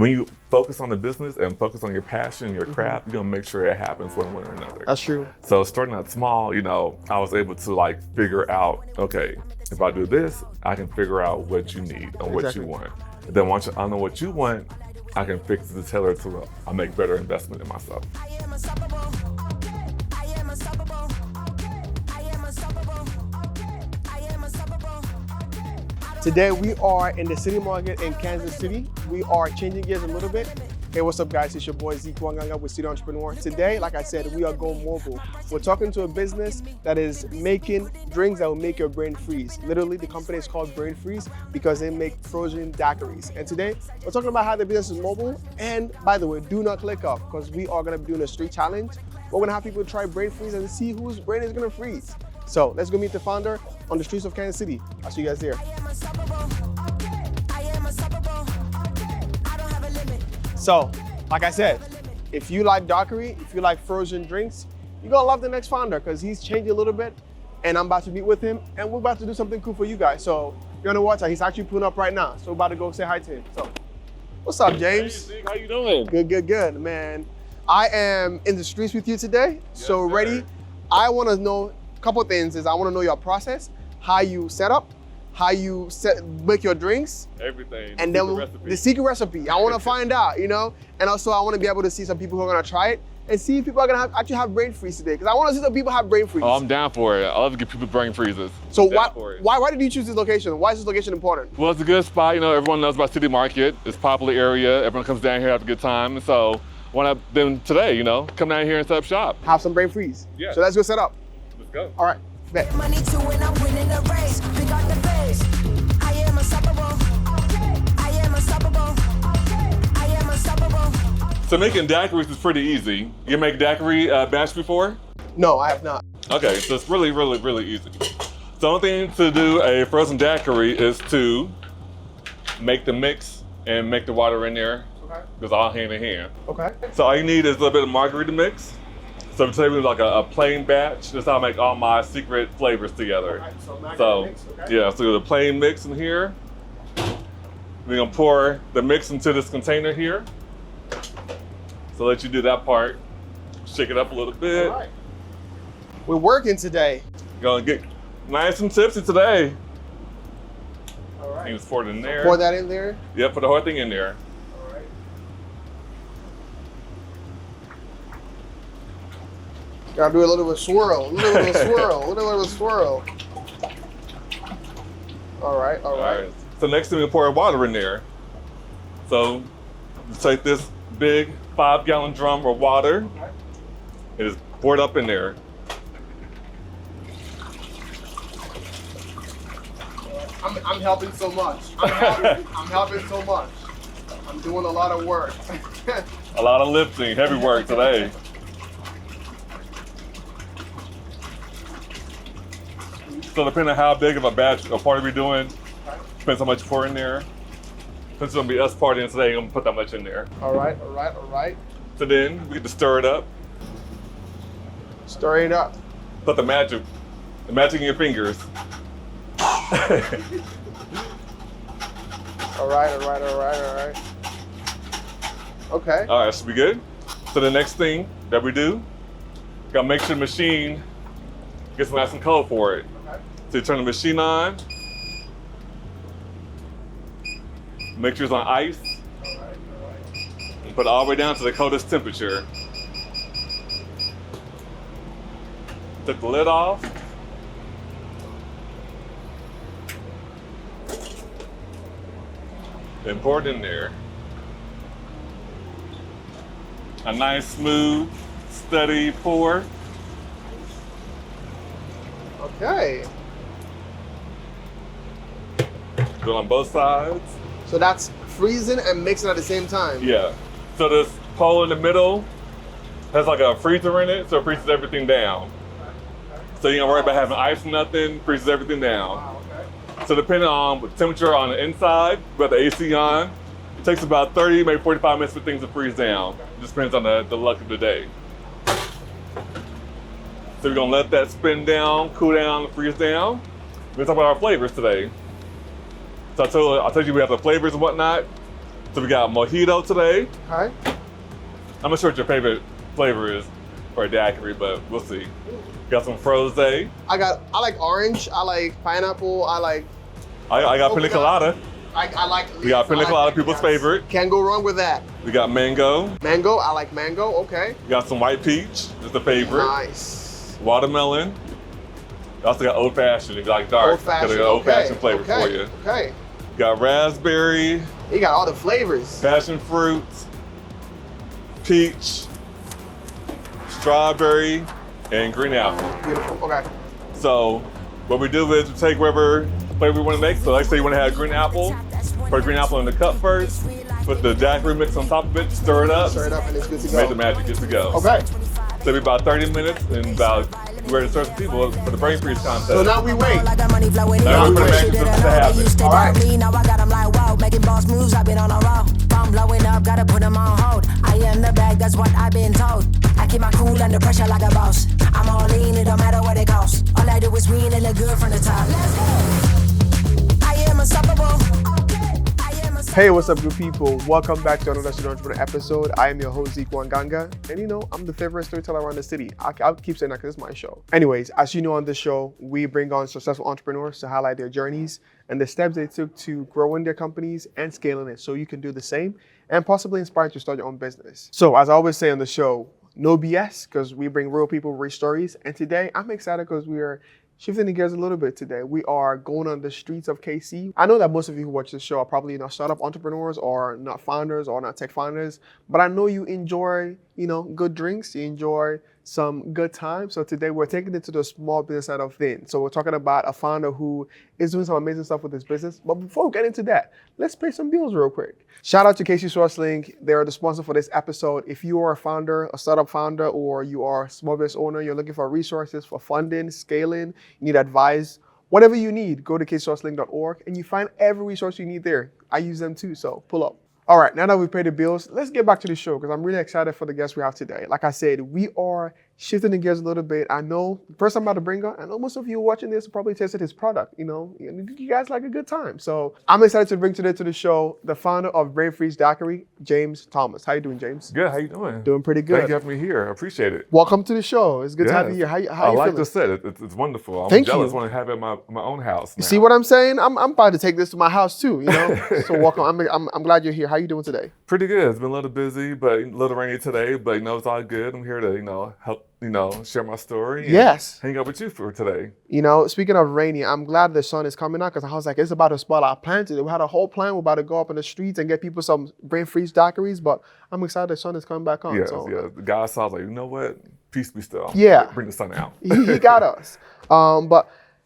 when you focus on the business and focus on your passion, your craft, you're gonna make sure it happens one way or another. That's true. So starting out small, I was able to like figure out, okay, if I do this, I can figure out what you need and what you want. And then once I know what you want, I can fix the tailor to I make better investment in myself. Today we are in the city market in Kansas City. We are changing gears a little bit. Hey, what's up guys? It's your boy Zeke Wanganga with City Entrepreneur. Today, like I said, we are going mobile. We're talking to a business that is making drinks that will make your brain freeze. Literally, the company is called Brain Freeze because they make frozen daiquiris. And today, we're talking about how the business is mobile. And by the way, do not click off because we are gonna be doing a street challenge. We're gonna have people try Brain Freeze and see whose brain is gonna freeze. So let's go meet the founder on the streets of Kansas City. I'll see you guys there. So, like I said, if you like daiquiri, if you like frozen drinks, you're gonna love the next founder because he's changed a little bit and I'm about to meet with him and we're about to do something cool for you guys. So, you're gonna watch that. He's actually pulling up right now. So, we're about to go say hi to him. So, what's up, James? Hey, Zeke, how you doing? Good, man. I am in the streets with you today. Yes, so, sir. ready? I wanna know a couple things. I wanna know your process, how you set up, how you make your drinks, Everything. and then the secret recipe. I want to find out, and also I want to be able to see some people who are gonna try it and see if people are gonna actually have brain freeze today, because I want to see some people have brain freeze. Oh, I'm down for it. I love to get people brain freezes. So Down why did you choose this location? Why is this location important? Well, it's a good spot. Everyone knows about City Market. It's a popular area. Everyone comes down here, have a good time. And so when I've been today, come down here and set up shop. Have some brain freeze. Yeah. So let's go set up. Let's go. All right. Bet. Money too when I'm winning the race. Pick out the pace. I am unstoppable. I am unstoppable. I am unstoppable. So making daiquiris is pretty easy. You make daiquiri batch before? No, I have not. Okay, so it's really, really, really easy. The only thing to do a frozen daiquiri is to make the mix and make the water in there. Okay. It's all hand in hand. Okay. So all you need is a little bit of margarita mix. So today we do like a plain batch. That's how I make all my secret flavors together. Okay, so margarita So mix, okay. yeah, so the plain mix in here. We're gonna pour the mix into this container here. So let you do that part. Shake it up a little bit. All right. We're working today. Gonna get nice and tipsy today. All You right. just pour it in there. Pour that in there. Yep, put the whole thing in there. All right. Gotta do a little bit of swirl. A little bit of swirl. A little bit of swirl. All right. All right. So next thing we pour water in there. So just take this big 5-gallon drum of water and just pour it up in there. I'm helping so much. I'm helping so much. I'm doing a lot of work. A lot of lifting, heavy work today. So depending on how big of a batch or party we're doing, depends how much you pour in there. Since it's gonna be us partying today, I'm gonna put that much in there. All right. So then we get to stir it up. Stir it up. Put the magic in your fingers. All right. Okay. All right, so we good? So the next thing that we do, gotta make sure the machine gets nice and cold for it. Okay. So you turn the machine on, make sure it's on ice, All right. and put it all the way down to the coldest temperature. Take the lid off. Then pour it in there. A nice, smooth, steady pour. Okay. Do it on both sides. So that's freezing and mixing at the same time. Yeah. So this pole in the middle has like a freezer in it, so it freezes everything down. So you don't worry about having ice or nothing, freezes everything down. Wow, okay. So depending on the temperature on the inside, we have the AC on, it takes about 30, maybe 45 minutes for things to freeze down. It just depends on the luck of the day. So we're gonna let that spin down, cool down, and freeze down. We're gonna talk about our flavors today. So I told you we have the flavors and whatnot. So we got mojito today. Okay. I'm not sure what your favorite flavor is for a daiquiri, but we'll see. Got some frosé. I like orange. I like pineapple. I got pina colada. like. We got pina colada, people's favorite. Can't go wrong with that. We got mango. Mango. I like mango. Okay. We got some white peach. Is the favorite. Nice. Watermelon. We also got old fashioned. If you like dark, got an old fashioned flavor for you. Okay. We got raspberry. You got all the flavors. Passion fruit. Peach. Strawberry. And green apple. Beautiful. Okay. So what we do is we take whatever flavor we want to make. So like say you want to have green apple, put green apple in the cup first, put the daiquiri mix on top of it, stir it up, And it's good to go. make the magic good to go. Okay. So it'll be about 30 minutes and about we're ready to serve some people for the brain freeze contest. So now we wait. I got money flowing in. Now we put the magic to happen. Used to All right. doubt me, now I got them like wow. Making boss moves, I've been on a roll. I'm blowing up, gotta put them on hold. I am the bag, that's what I've been told. I keep my cool under pressure like a boss. I'm all in, it don't matter what it costs. All I do is win and look good from the top. Let's go. I am unstoppable. Hey, what's up, good people? Welcome back to another Student Entrepreneur episode. I am your host, Zeke Wanganga. And I'm the favorite storyteller around the city. I'll keep saying that because it's my show. Anyways, as you know on this show, we bring on successful entrepreneurs to highlight their journeys and the steps they took to growing their companies and scaling it so you can do the same and possibly inspire you to start your own business. So as I always say on the show, no BS, because we bring real people, real stories. And today I'm excited because we are shifting the gears a little bit today. We are going on the streets of KC. I know that most of you who watch this show are probably not startup entrepreneurs or not founders or not tech founders, but I know you enjoy, good drinks, you enjoy some good time. So today we're taking it to the small business side of things. So we're talking about a founder who is doing some amazing stuff with his business. But before we get into that, let's pay some bills real quick. Shout out to KC Sourcelink. They're the sponsor for this episode. If you are a founder, a startup founder, or you are a small business owner, you're looking for resources for funding, scaling, you need advice, whatever you need, go to kcsourcelink.org and you find every resource you need there. I use them too, so pull up. All right, now that we've paid the bills, let's get back to the show because I'm really excited for the guests we have today. Like I said, we are shifting the gears a little bit. I know the person I'm about to bring on, I know most of you watching this probably tasted his product, you guys like a good time. So I'm excited to bring today to the show the founder of Brain Freeze Daiquiri, James Thomas. How you doing, James? Good. How you doing? Doing pretty good. Thank you for having me here. I appreciate it. Welcome to the show. It's good to have you here. How I you like feeling? the set. It's wonderful. I'm Thank jealous. you. I want to have it in my own house now. You see what I'm saying? I'm about to take this to my house too, So welcome. I'm glad you're here. How you doing today? Pretty good. It's been a little busy, but a little rainy today, but it's all good. I'm here to, help, share my story and hang out with you for today. Speaking of rainy, I'm glad the sun is coming out because I was like, it's about to spoil our plan today. We had a whole plan. We're about to go up in the streets and get people some brain freeze daiquiris, but I'm excited the sun is coming back on. Yes. The guy saw, I was like, you know what? Peace be still. Yeah. Bring the sun out. he got us.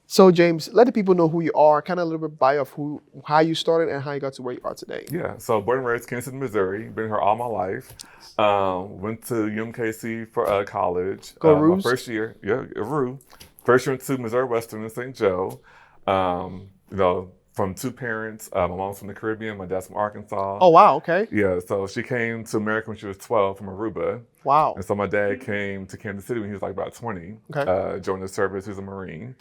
So James, let the people know who you are, kind of a little bit bio of how you started and how you got to where you are today. Yeah, so born and raised Kansas City, Missouri. Been here all my life. Went to UMKC for college. Go my Roos. first year, Roo. First year went to Missouri Western in St. Joe. From two parents. My mom's from the Caribbean, my dad's from Arkansas. Oh, wow, okay. Yeah, so she came to America when she was 12 from Aruba. Wow. And so my dad came to Kansas City when he was like about 20. Okay. Joined the service, he was a Marine.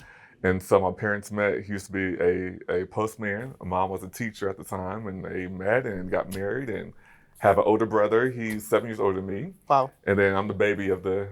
And so my parents met. He used to be a postman. My mom was a teacher at the time, and they met and got married and have an older brother. He's 7 years older than me. Wow. And then I'm the baby of the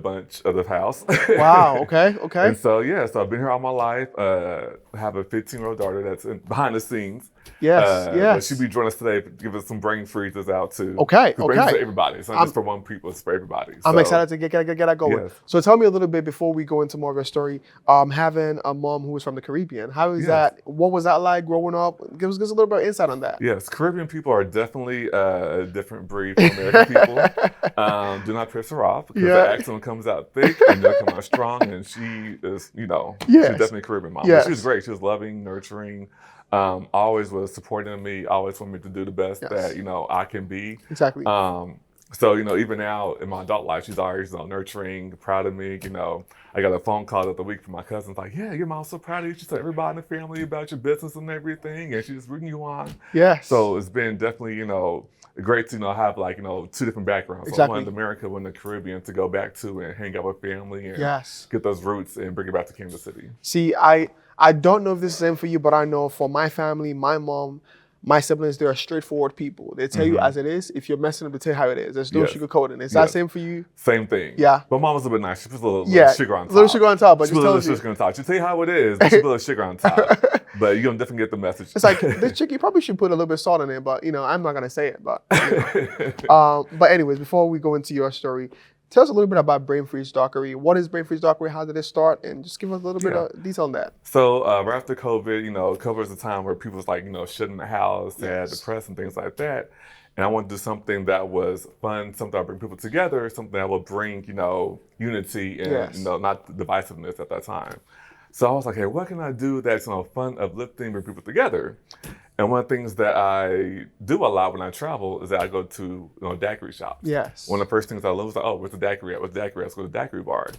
bunch of the house. Wow, okay. And so, so I've been here all my life. I have a 15-year-old daughter that's behind the scenes. Yes. But she'll be joining us today to give us some brain freezes out too. Okay. Brain freeze for everybody. It's not just for one people, it's for everybody. I'm excited to get that going. Yes. So tell me a little bit before we go into more of your story. Having a mom who was from the Caribbean, how is that? What was that like growing up? Give us a little bit of insight on that. Yes, Caribbean people are definitely a different breed from American people. Do not piss her off because the accent comes out thick and they'll come out strong. And she is, she's definitely a Caribbean mom. Yes. She was great. She was loving, nurturing. Always was supporting me, always wanted me to do the best that, I can be. Exactly. So, even now in my adult life, she's always nurturing, proud of me. I got a phone call the other week from my cousins like, yeah, your mom's so proud of you. She told everybody in the family about your business and everything, and she's just rooting you on. Yes. So it's been definitely, great to, have like, two different backgrounds. Exactly. So one in America, one in the Caribbean to go back to and hang out with family and get those roots and bring it back to Kansas City. See, I don't know if this is the same for you, but I know for my family, my mom, My siblings, they're straightforward people. They tell you as it is. If you're messing up, they tell you how it is. There's no Yes. sugarcoating. Is that same for you? Same thing. Yeah. But mom was a bit nice. She put a little sugar on top. A little sugar on top, but she just put a tells little you. sugar on top. She tell you how it is, but she put a little sugar on top. But you're going to definitely get the message. It's like, this chick, you probably should put a little bit of salt in it, but, you know, I'm not going to say it. But, you know. But anyways, before we go into your story, tell us a little bit about Brain Freeze Daiquiri. What is Brain Freeze Daiquiri? How did it start? And just give us a little bit of detail on that. So right after COVID, you know, COVID was a time where people was like, you know, shut in the house, they had depressed and things like that. And I wanted to do something that was fun, something that would bring people together, something that would bring, you know, unity and, you know, not divisiveness at that time. So I was like, hey, what can I do that's, you know, fun, uplifting, bring people together? And one of the things that I do a lot when I travel is that I go to, you know, daiquiri shops. Yes. One of the first things I love was like, oh, where's the daiquiri at? Where's the daiquiri at? Let's go to the daiquiri bar.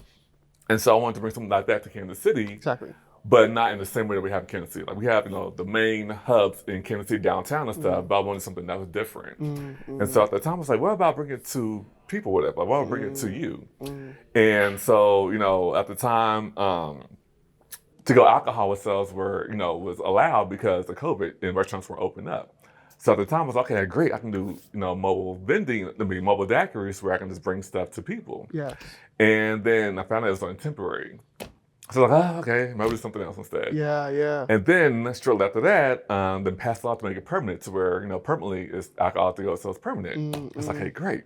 And so I wanted to bring something like that to Kansas City. Exactly. But not in the same way that we have in Kansas City. Like we have, you know, the main hubs in Kansas City downtown and stuff, but I wanted something that was different. And so at the time I was like, what about bringing it to people, whatever? Like, why don't I bring it to you? And so, you know, at the time, to go alcohol sales were, you know, was allowed because of COVID and restaurants were open up. So at the time I was like, okay, great, I can do, you know, mobile vending, mobile daiquiris where I can just bring stuff to people. Yeah. And then I found out it was only temporary. So I was like, oh, okay, maybe do something else instead. Yeah, yeah. And then shortly after that, then passed it off to make it permanent to where, you know, permanently is alcohol to go, so it's permanent. It's like, hey, great.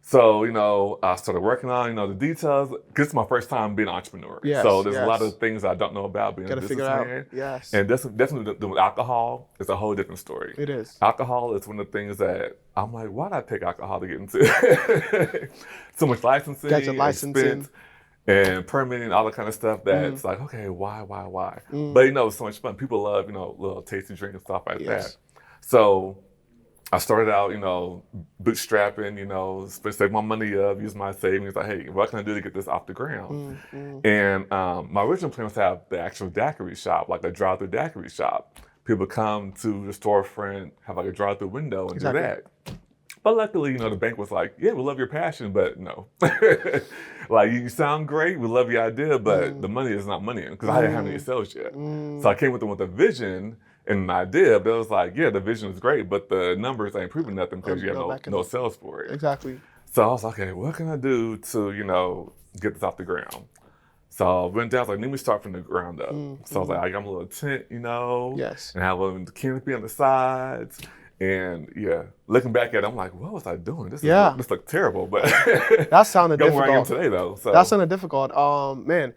So, you know, I started working on, you know, the details. This is my first time being an entrepreneur. Yes, so there's a lot of things I don't know about being a figure it out. businessman. Yes. And definitely with alcohol, it's a whole different story. It is. Alcohol is one of the things that I'm like, why did I take alcohol to get into? So much licensing, Got your licensing. expense, and permitting, all that kind of stuff that's like, okay, why? But, you know, it's so much fun. People love, you know, little tasty drink and stuff like that. So I started out, you know, bootstrapping, you know, save my money up, use my savings. Like, hey, what can I do to get this off the ground? And my original plan was to have the actual daiquiri shop, like a drive-through daiquiri shop. People come to the storefront, have like a drive-through window and do that. But luckily, you know, the bank was like, yeah, we love your passion, but no. Like, you sound great, we love your idea, but the money is not money, because I didn't have any sales yet. So I came with them with a vision and an idea, but it was like, yeah, the vision is great, but the numbers ain't proving nothing because you have no sales for it. Exactly. So I was like, okay, what can I do to, you know, get this off the ground? So I went down, I was like, let me start from the ground up. So I was like, I got a little tent, you know, and have a little canopy on the sides. And yeah, looking back at it, I'm like, what was I doing? This looked terrible, but that sounded difficult. Where I am today, though. So. That sounded difficult. Man.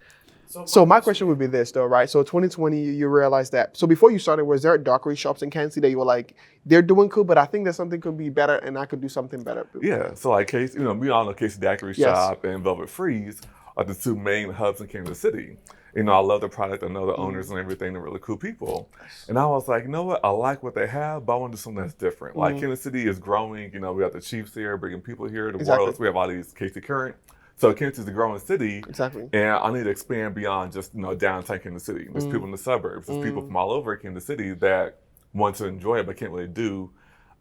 So my question would be this, though, right? So 2020, you realized that. So before you started, was there daiquiri shops in Kansas City that you were like, they're doing cool, but I think that something could be better, and I could do something better? Yeah. So like, you know, we all know Casey Daiquiri Shop and Velvet Freeze are the two main hubs in Kansas City. You know, I love the product. I know the owners and everything. They're really cool people. And I was like, you know what? I like what they have, but I want to do something that's different. Like, Kansas City is growing. You know, we got the Chiefs here, bringing people here. The Royals, we have all these Casey Current. So Kansas is a growing city. Exactly. And I need to expand beyond just, you know, downtown Kansas City. There's people in the suburbs. There's people from all over Kansas City that want to enjoy it, but can't really do,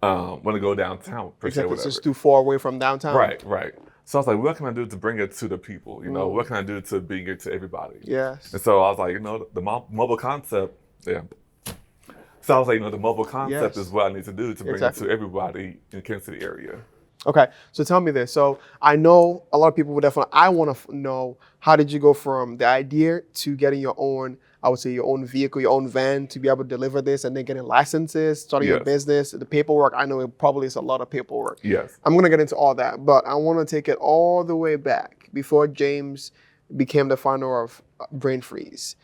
want to go downtown, per se, whatever. It's just too far away from downtown. Right. So I was like, what can I do to bring it to the people? You know, what can I do to bring it to everybody? Yes. And so I was like, you know, the mobile concept, So I was like, you know, the mobile concept is what I need to do to bring it to everybody in the Kansas City area. Okay, so tell me this. So I know a lot of people would definitely, I want to know, how did you go from the idea to getting your own, I would say your own vehicle, your own van to be able to deliver this, and then getting licenses, starting your business, the paperwork. I know it probably is a lot of paperwork. Yes. I'm going to get into all that, but I want to take it all the way back before James became the founder of Brain Freeze.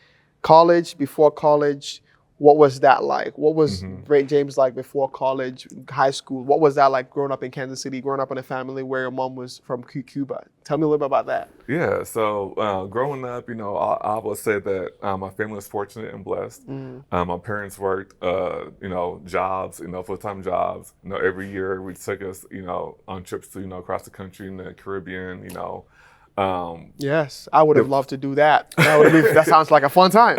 College, before college, what was that like? What was James like before college, high school? What was that like growing up in Kansas City, growing up in a family where your mom was from Cuba? Tell me a little bit about that. Yeah, so growing up, you know, I would say that my family was fortunate and blessed. My parents worked, you know, jobs, you know, full-time jobs. You know, every year we took us, you know, on trips to, you know, across the country in the Caribbean, you know, Yes, I would have loved to do that. That sounds like a fun time.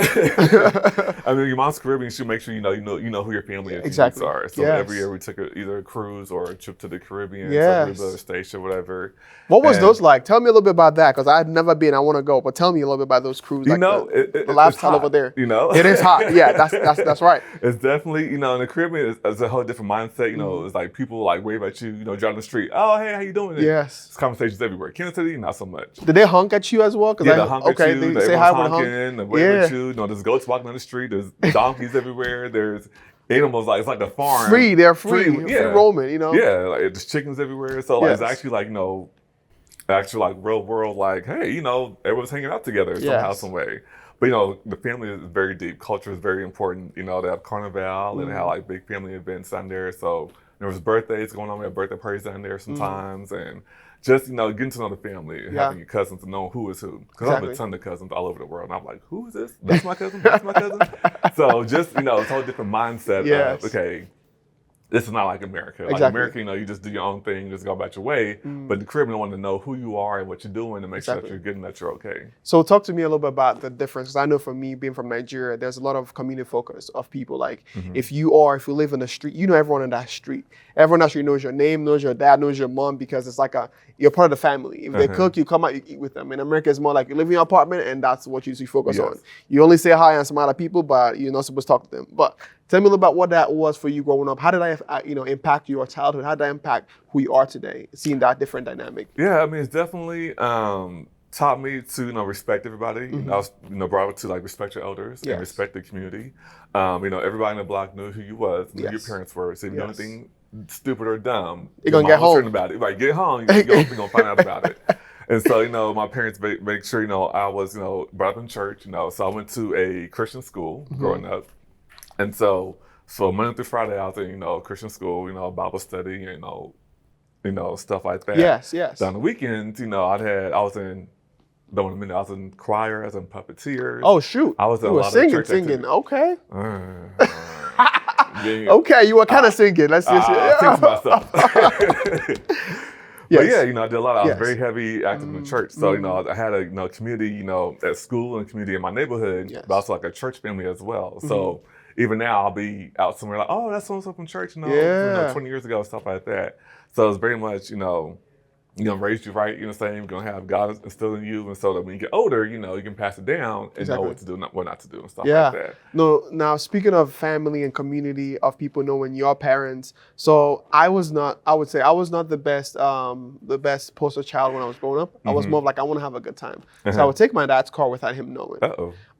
I mean, your mom's Caribbean. She make sure you know who your family is. Exactly. Are. So Yes. every year we took either a cruise or a trip to the Caribbean, Yes. to the station, whatever. What was those like? Tell me a little bit about that, because I've never been. I want to go, but tell me a little bit about those cruises. You know, the lifestyle over there. You know, it is hot. Yeah, that's right. It's definitely, in the Caribbean, it's a whole different mindset. It's like people like wave at you, driving the street. Oh, hey, how you doing? Yes. It's conversations everywhere. Kansas City, not so much. Did they honk at you as well? Yeah, they honk at you. They say hi with a honk. They wave at you. There's goats walking down the street. There's donkeys everywhere. There's animals, like it's like a farm. They're free roaming. Yeah, like there's chickens everywhere. So like Yes. it's actually like actual like real world, like hey, everyone's hanging out together somehow, some way. But the family is very deep. Culture is very important. They have Carnival and they have like big family events down there. So there was birthdays going on. We have birthday parties down there sometimes, and just getting to know the family, and having your cousins and knowing who is who. Because I have a ton of cousins all over the world, and I'm like, who is this? That's my cousin. That's my cousin. So just it's a whole different mindset. Yes. Of, okay, this is not like America. Like Exactly. America, you just do your own thing, just go about your way. But the Caribbean want to know who you are and what you're doing to make sure that you're getting that you're okay. So talk to me a little bit about the difference. 'Cause I know for me, being from Nigeria, there's a lot of community focus of people. Like if you live in the street, you know everyone in that street. Everyone in that street knows your name, knows your dad, knows your mom, because it's like you're part of the family. If they cook, you come out, you eat with them. In America, it's more like you live in your apartment and that's what you focus on. You only say hi and smile at people, but you're not supposed to talk to them. But tell me a little about what that was for you growing up. How did that, impact your childhood? How did that impact who you are today, seeing that different dynamic? Yeah, I mean, it's definitely taught me to respect everybody. I was brought up to like respect your elders and respect the community. Everybody in the block knew who you was, knew who your parents were. So if you know anything stupid or dumb, you're gonna get home about it. Right, get home, you're gonna find out about it. And so, my parents make sure, I was, brought up in church, so I went to a Christian school growing up. And so Monday through Friday, I was in, Christian school, Bible study, stuff like that. Yes. So on the weekends, I was in choir, I was in puppeteers. Oh shoot! I was in you a were lot singing. of church activities. Okay. Yeah. Okay, you were kind of singing. Let's just. I sing to myself. Yes. But yeah, I did a lot. I was Yes. very heavy active in the church. So, I had a community, at school and community in my neighborhood, Yes. but also like a church family as well. So even now I'll be out somewhere like, oh, that's someone's up from church, 20 years ago, stuff like that. So it's very much, raised you right, you're going to have God instilled in you. And so that when you get older, you can pass it down and know what to do, what not to do and stuff like that. No, now speaking of family and community, of people knowing your parents, so I would say I was not the best poster child when I was growing up. I was more of like, I want to have a good time. So I would take my dad's car without him knowing.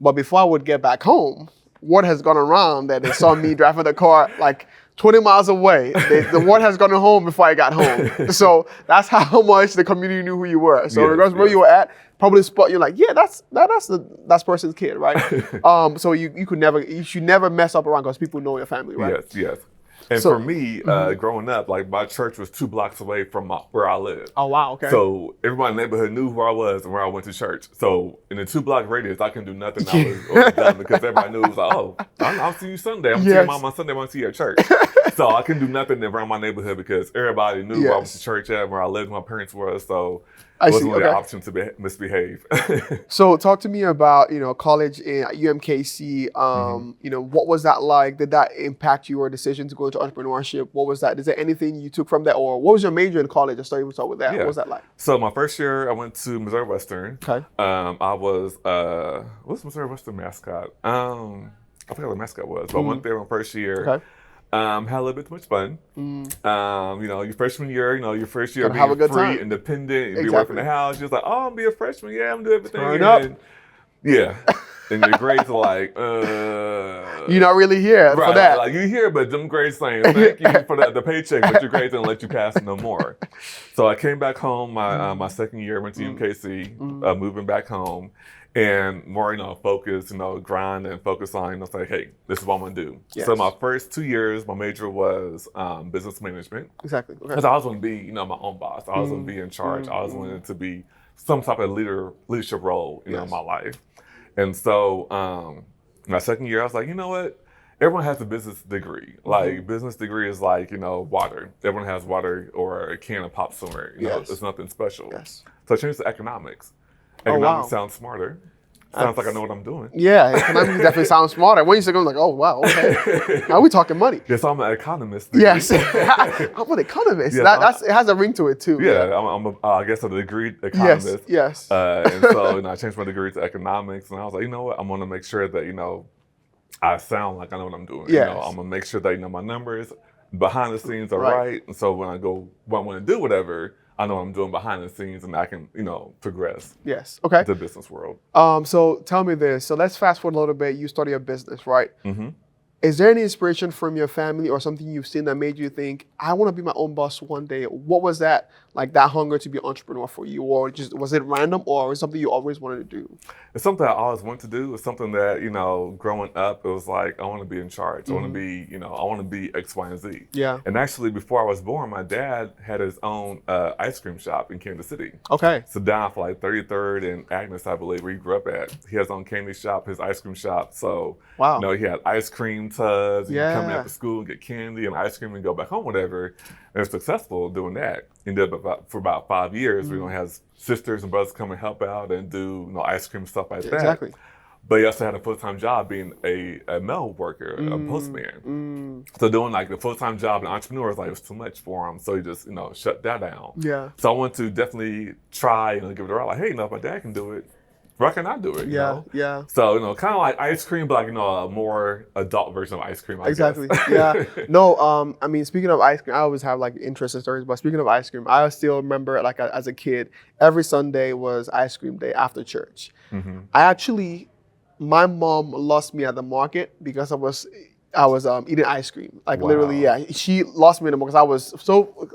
But before I would get back home, word has gone around that they saw me driving the car like 20 miles away. The word has gone home before I got home. So that's how much the community knew who you were. So regardless of where you were at, probably spot you're like, yeah, that's person's kid, right? So you should never mess up around because people know your family, right? Yes. And for me, growing up, like my church was 2 blocks away from where I lived. Oh wow, okay. So everybody in the neighborhood knew who I was and where I went to church. So in the 2-block radius, I couldn't do nothing. I was done because everybody knew it was like, oh, I'll see you Sunday. I'm seeing your mom on Sunday. I'm going to see you at church. So I couldn't do nothing around my neighborhood because everybody knew where I went to church at, where I lived, where my parents were. So it wasn't really an option to misbehave. So talk to me about, college in UMKC. What was that like? Did that impact your decision to go into entrepreneurship? What was that? Is there anything you took from that? Or what was your major in college? Let's start with that. What was that like? So my first year, I went to Missouri Western. Okay. I was, what's Missouri Western mascot? I forgot what the mascot was, but I went there my first year. Okay. Had a little bit too much fun. Your freshman year, your first year Gotta have a being good free, time. Independent, you be working the house. You're like, oh, I'm gonna be a freshman. Yeah, I'm doing everything. Turn up. And your grades are like, You're not really here for that. Like you here, but them grades saying thank you for the paycheck, but your grades didn't let you pass no more. So I came back home my second year, went to UMKC, moving back home. And more, focus, grind and focus on, say, hey, this is what I'm gonna do. Yes. So my first 2 years, my major was business management. Exactly. Okay. Because I was gonna be, my own boss. I was gonna be in charge. I was wanting to be some type of leadership role, in my life. And so my second year, I was like, you know what? everyone has a business degree. Like business degree is like, water. Everyone has water or a can of pop somewhere. Yes. It's nothing special. Yes. So I changed to economics. Oh, Economics wow. sounds smarter. Sounds like I know what I'm doing. Yeah, economics definitely sounds smarter. When you say, I'm like, oh, wow, okay. Now we talking money. Yes, I'm an economist. Yes, I'm an economist. Yes, it has a ring to it too. Yeah, I guess a degree economist. Yes. And so, I changed my degree to economics, and I was like, you know what? I'm going to make sure that, I sound like I know what I'm doing. Yes. I'm going to make sure that, my numbers behind the scenes are Right. right. And so when I want to do whatever, I know what I'm doing behind the scenes, and I can, progress Yes. Okay. the business world. So tell me this. So let's fast forward a little bit. You started your business, right? Mm-hmm. Is there any inspiration from your family or something you've seen that made you think, I want to be my own boss one day? What was that, like that hunger to be an entrepreneur for you? Or just was it random, or was it something you always wanted to do? It's something I always wanted to do. It's something that, growing up, it was like, I want to be in charge. I want to be, I want to be X, Y, and Z. Yeah. And actually, before I was born, my dad had his own ice cream shop in Kansas City. Okay. So down for like 33rd and Agnes, I believe, where he grew up at. He has his own candy shop, his ice cream shop. So, Wow. he had ice cream tubs. You Yeah. come after school and get candy and ice cream and go back home, whatever. And it's successful doing that. He did for about 5 years. We has sisters and brothers come and help out and do ice cream stuff like that. Exactly. But he also had a full-time job being a mail worker, a postman. So doing like the full-time job and entrepreneur was like, it was too much for him. So he just, shut that down. Yeah. So I want to definitely try and give it a try. Like, hey, if my dad can do it, why can't I do it? you know? Yeah. So, kind of like ice cream, but like, a more adult version of ice cream, I Exactly. guess. Yeah. No, I mean, speaking of ice cream, I always have like interesting stories, but speaking of ice cream, I still remember like as a kid, every Sunday was ice cream day after church. My mom lost me at the market because I was eating ice cream. Like Wow. literally, yeah. She lost me in the market because I was so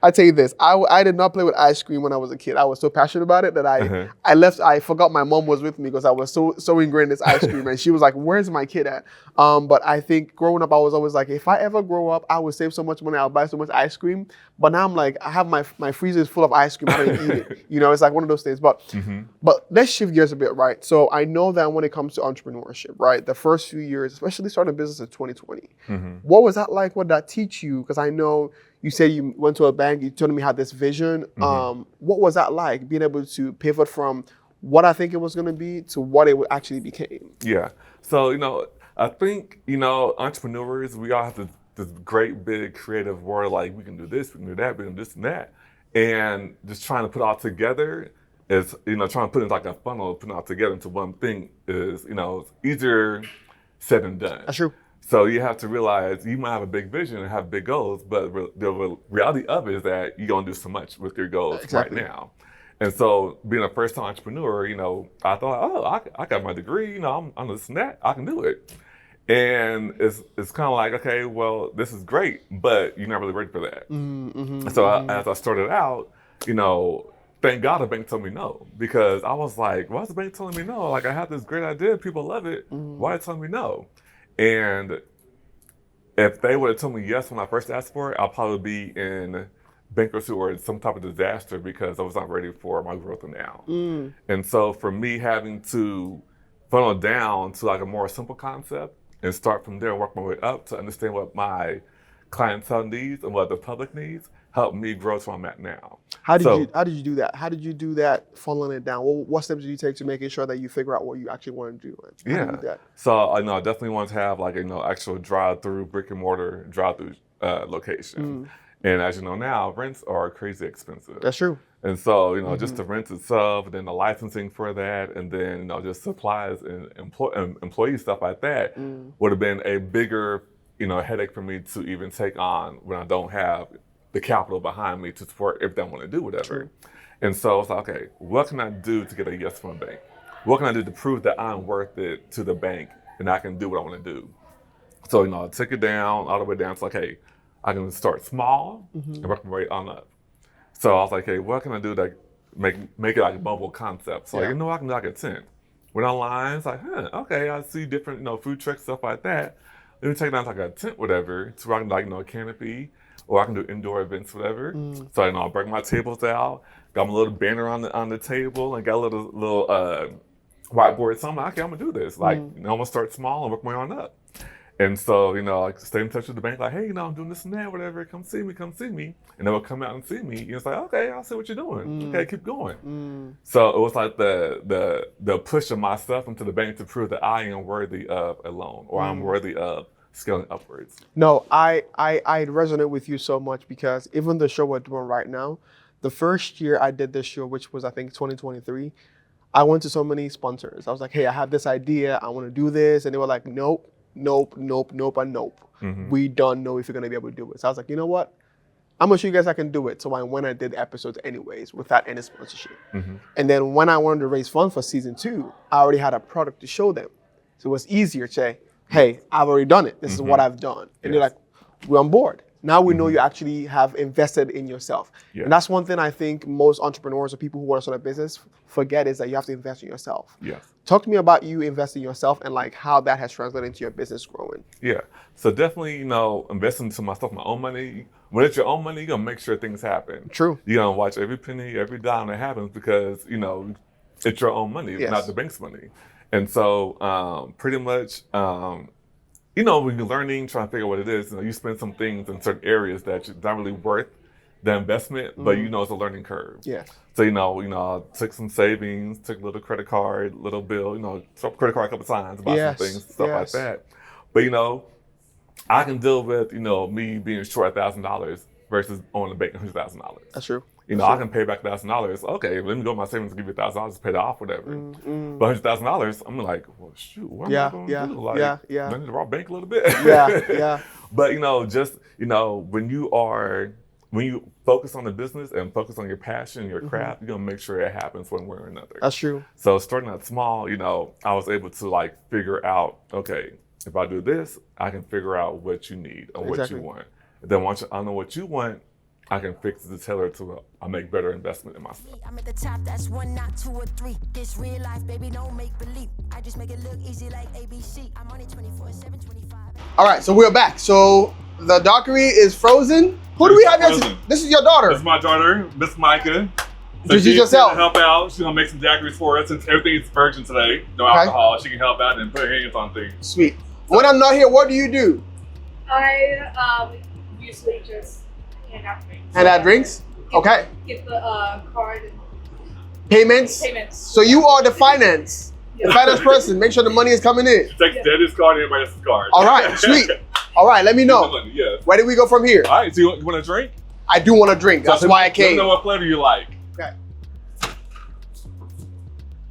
I tell you this, I did not play with ice cream when I was a kid. I was so passionate about it that I forgot my mom was with me because I was so ingrained in this ice cream. And she was like, where's my kid at? But I think growing up, I was always like, if I ever grow up, I would save so much money, I'll buy so much ice cream. But now I'm like, I have my freezer is full of ice cream, I don't even eat it. It's like one of those things. But let's shift gears a bit, right? So I know that when it comes to entrepreneurship, right, the first few years, especially starting a business in 2020, what was that like? What did that teach you? Because I know you said you went to a bank, you told me you had this vision. What was that like, being able to pivot from what I think it was going to be to what it actually became? Yeah. So, I think, entrepreneurs, we all have this great, big, creative word, like we can do this, we can do that, we can do this and that. And just trying to put it all together is, trying to put it in like a funnel, putting it all together into one thing is, it's easier said than done. That's true. So you have to realize you might have a big vision and have big goals, but the reality of it is that you're going to do so much with your goals right now. And so being a first-time entrepreneur, I thought, I got my degree, I'm this and that, I can do it. And it's kind of like, okay, well, this is great, but you're not really ready for that. As I started out, thank God the bank told me no, because I was like, why is the bank telling me no? Like, I have this great idea, people love it, why are they telling me no? And if they would have told me yes when I first asked for it, I'll probably be in bankruptcy or some type of disaster because I was not ready for my growth now. And so for me having to funnel down to like a more simple concept and start from there and work my way up to understand what my clientele needs and what the public needs helped me grow to where I'm at now. How did you do that? How did you do that, funneling it down? What steps did you take to making sure that you figure out what you actually want to do? How do you do that? So I definitely want to have like actual drive-through brick and mortar drive-through location. And as you know now, rents are crazy expensive. That's true. And so just the rent itself, then the licensing for that, and then just supplies and employee stuff like that would have been a bigger headache for me to even take on when I don't have the capital behind me to support everything I want to do, whatever. True. And so I was like, okay, what can I do to get a yes from a bank? What can I do to prove that I'm worth it to the bank and I can do what I want to do? So, I took it down, all the way down to like, hey, I can start small and work my way on up. So I was like, hey, what can I do to make it like a mobile concept? So I can do like a tent. Went online, it's like, okay, I see different, food trucks, stuff like that. Let me take it down to like a tent, whatever, so I can a canopy, or I can do indoor events, whatever. So I bring my tables out, got my little banner on the table, and got a little whiteboard something. Okay, I'm gonna do this. Like, I'm gonna start small and work my way on up. And so, like, stay in touch with the bank, like, hey, I'm doing this and that, whatever. Come see me. And they will come out and see me. And it's like, okay, I'll see what you're doing. Okay, keep going. So it was like the push of myself into the bank to prove that I am worthy of a loan, or I'm worthy of scaling upwards. No, I resonate with you so much, because even the show we're doing right now, the first year I did this show, which was I think 2023, I went to so many sponsors. I was like, hey, I have this idea, I want to do this. And they were like, nope, and nope. We don't know if you're going to be able to do it. So I was like, you know what? I'm going to show you guys I can do it. So I went and did episodes anyways without any sponsorship. And then when I wanted to raise funds for season 2, I already had a product to show them. So it was easier to say, hey, I've already done it. This is what I've done. And they're like, we're on board. Now we know you actually have invested in yourself. And that's one thing I think most entrepreneurs or people who want to start a business forget, is that you have to invest in yourself. Talk to me about you investing in yourself and like how that has translated into your business growing. So definitely, investing into myself, my own money. When it's your own money, you're gonna make sure things happen. True. You're gonna watch every penny, every dime that happens, because, it's your own money, it's not the bank's money. And so pretty much, when you're learning, trying to figure out what it is, you spend some things in certain areas that you're not really worth the investment, but it's a learning curve. So, I took some savings, took a little credit card, little bill, swap credit card a couple times, buy some things, stuff like that. But, I can deal with, me being short $1,000 versus owning a bank $100,000. That's true. I can pay back $1,000. Okay, let me go to my savings and give you $1,000 to pay that off, whatever. But $100,000, I'm like, well, shoot, what am I going to do? Like, do I need to rob a bank a little bit? But just when you focus on the business and focus on your passion, your craft, you're gonna make sure it happens one way or another. That's true. So starting out small, I was able to like figure out, okay, if I do this, I can figure out what you need or what you want. And then once I know what you want, I can fix the tailor to make better investment in myself. I'm at the top, that's 1, not 2 or 3. This real life, baby, don't make believe. I just make it look easy like ABC. I'm on it 24/7, 25. All right, so we're back. So the Daiquiri is frozen. Who do we have here? This is your daughter. This is my daughter, Miss Micah. Introduce yourself. She's gonna help out. She's gonna make some daiquiris for us, since everything is virgin today. No alcohol. She can help out and put her hands on things. Sweet. When I'm not here, what do you do? I usually just hand out drinks. Hand out drinks? Okay. Get the card and Payments? So you are the finance. The finance person. Make sure the money is coming in. She takes Daddy's card and everybody else's card. All right, sweet. All right, let me know. Yes. Where do we go from here? All right, so you want a drink? I do want a drink. That's why I came. Let me know what flavor you like. Okay.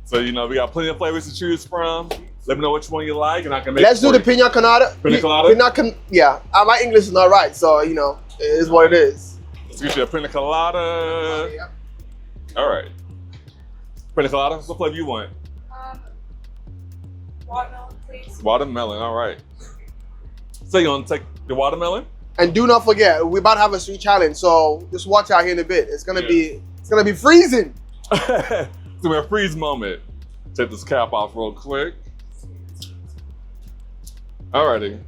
So, we got plenty of flavors to choose from. Let me know which one you like, and I can make Let's do the pina colada. Pina colada? Yeah, my English is not right, so, it is what it is. Let's get you a pina colada. All right. Pina colada, what flavor you want? Watermelon, please. Watermelon, all right. So you want to take the watermelon? And do not forget, we're about to have a sweet challenge, so just watch out here in a bit. It's gonna be freezing. It's gonna be a freeze moment. Take this cap off real quick. Alrighty.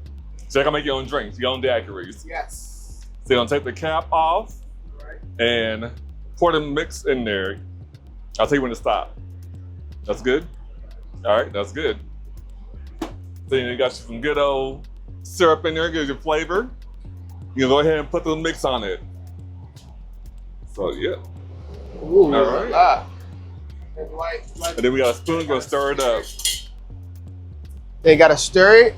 So you're gonna make your own drinks, your own daiquiris. Yes. So you're gonna take the cap off and pour the mix in there. I'll tell you when to stop. That's good? All right, that's good. So you got some good old syrup in there, gives you flavor. You can go ahead and put the mix on it. So yeah. Ooh, all right. And then we got a spoon, gonna stir it up. They gotta stir it.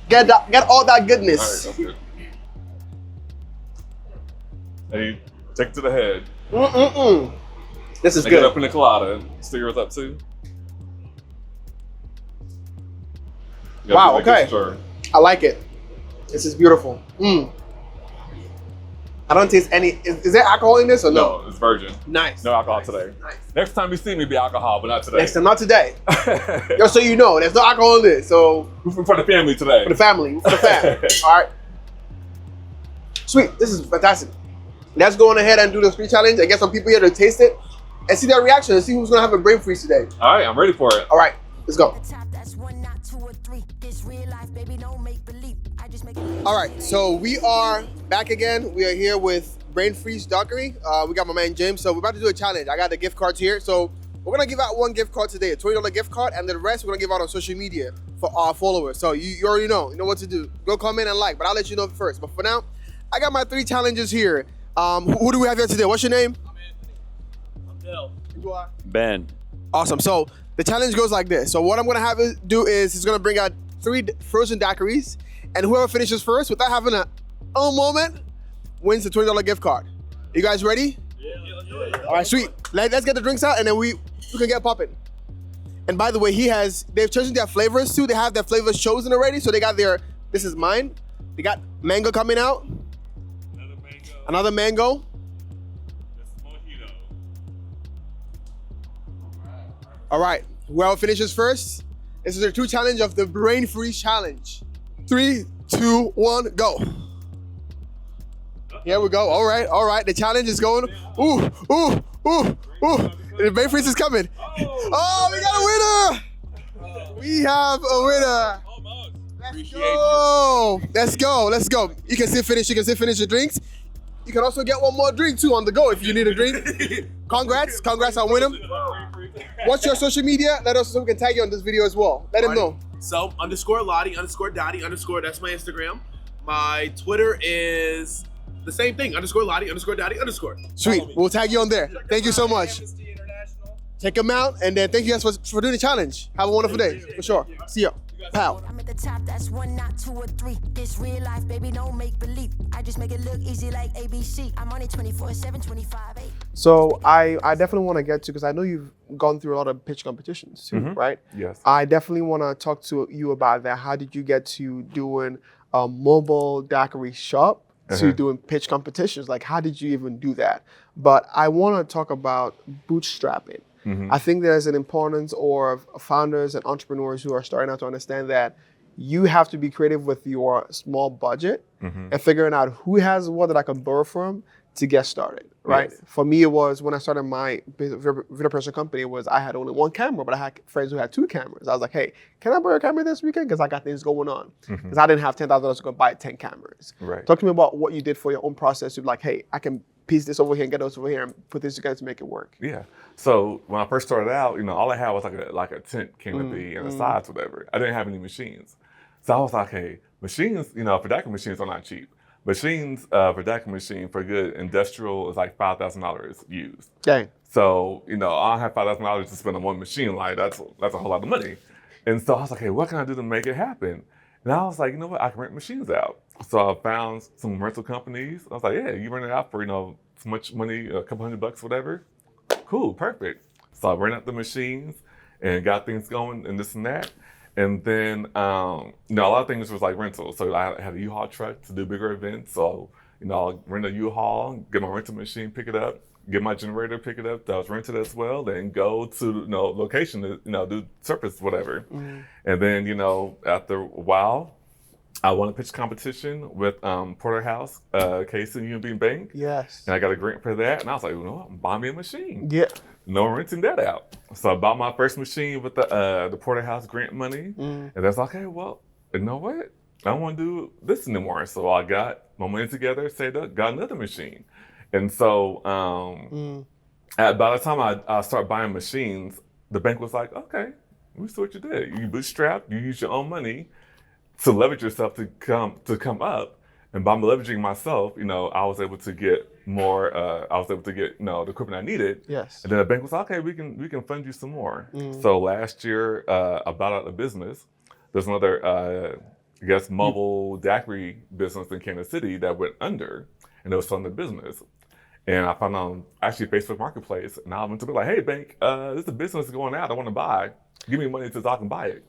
Get all that goodness. All right, that's good. And you take it to the head. This is and good. Get up in the colada and stir it up too. Wow, okay. I like it. This is beautiful. I don't taste any. Is there alcohol in this or no? No, it's virgin. Nice. No alcohol today. Nice. Next time you see me, be alcohol, but not today. Next time, not today. Just so you know, there's no alcohol in this. So for the family today. For the family. For the fam. All right. Sweet. This is fantastic. Let's go on ahead and do the street challenge and get some people here to taste it and see their reaction and see who's gonna have a brain freeze today. All right, I'm ready for it. All right, let's go. All right, so we are back again. We are here with Brain Freeze Daiquiri. We got my man James. So we're about to do a challenge. I got the gift cards here. So we're gonna give out one gift card today, a $20 gift card, and the rest we're gonna give out on social media for our followers. So you already know, you know what to do. Go comment and like, but I'll let you know first. But for now, I got my 3 challenges here. Who do we have here today? What's your name? I'm Anthony. I'm Bill. You are? Ben. Awesome. So the challenge goes like this. So what I'm gonna have it do is he's gonna bring out 3 frozen daiquiris, and whoever finishes first without having a moment wins the $20 gift card. You guys ready? Yeah, let's do it. All right, sweet. Let's get the drinks out, and then we can get popping. And by the way, they've chosen their flavors too. They have their flavors chosen already. So they got this is mine. They got mango coming out. Another mango. All right, whoever finishes first, this is their 2 challenge of the Brain Freeze Challenge. 3, 2, 1, go. Here we go. All right. The challenge is going. Ooh. The Brain Freeze is coming. Oh, we got a winner. We have a winner. Let's go. You can still finish your drinks. You can also get one more drink too on the go if you need a drink. Congrats on winning. What's your social media? Let us know so we can tag you on this video as well. Let him know. So _Lottie _Daddy_ that's my Instagram. My Twitter is the same thing, _Lottie _Daddy _. Sweet. We'll tag you on there. Thank you so much. Check them out, and then thank you guys for doing the challenge. Have a wonderful day. For sure. See ya. Pow. I'm at the top, that's 1, not 2 or 3. This real life, baby, don't make believe. I just make it look easy like ABC. I'm on it 24/7, 25/8. So I definitely want to get to, because I know you've gone through a lot of pitch competitions too, right? Yes. I definitely want to talk to you about that. How did you get to doing a mobile daiquiri shop to doing pitch competitions? Like, how did you even do that? But I want to talk about bootstrapping. I think there's an importance of founders and entrepreneurs who are starting out to understand that you have to be creative with your small budget and figuring out who has what that I can borrow from to get started, right? Yes. For me, it was when I started my video production company, I had only 1 camera, but I had friends who had 2 cameras. I was like, hey, can I borrow a camera this weekend? Because I got things going on. Because I didn't have $10,000 to go buy 10 cameras. Right. Talk to me about what you did for your own process. You're like, hey, I can piece this over here and get those over here and put this together to make it work. Yeah. So when I first started out, all I had was like a tent canopy and the sides, whatever. I didn't have any machines. So I was like, hey, machines, for daiquiri machines are not cheap. Machines for daiquiri machine for good industrial is like $5,000 used. Dang. So, I don't have $5,000 to spend on one machine. Like that's a whole lot of money. And so I was like, hey, what can I do to make it happen? And I was like, you know what? I can rent machines out. So I found some rental companies. I was like, yeah, you rent it out for, so much money, a couple $100, whatever. Cool, perfect. So I rented out the machines and got things going and this and that. And then, a lot of things was like rentals. So I had a U-Haul truck to do bigger events. So, I'll rent a U-Haul, get my rental machine, pick it up, get my generator, pick it up that was rented as well, then go to, location to, do surface, whatever. And then, after a while, I won a pitch competition with Porterhouse, Casey UMB Bank. Yes. And I got a grant for that. And I was like, buy me a machine. Yeah. No renting that out. So I bought my first machine with the Porterhouse grant money. And that's okay, well, you know what? I don't want to do this anymore. So I got my money together, saved up, got another machine. And so by the time I started buying machines, the bank was like, okay, we see what you did. You bootstrapped, you used your own money to leverage yourself to come up. And by leveraging myself, I was able to get more. I was able to get the equipment I needed. Yes. And then the bank was like, okay, we can fund you some more. So last year, I bought out a business. There's another, mobile daiquiri business in Kansas City that went under, and they was selling the business. And I found on actually Facebook Marketplace, and I went to be like, hey, bank, this is a business going out. I want to buy. Give me money so I can buy it.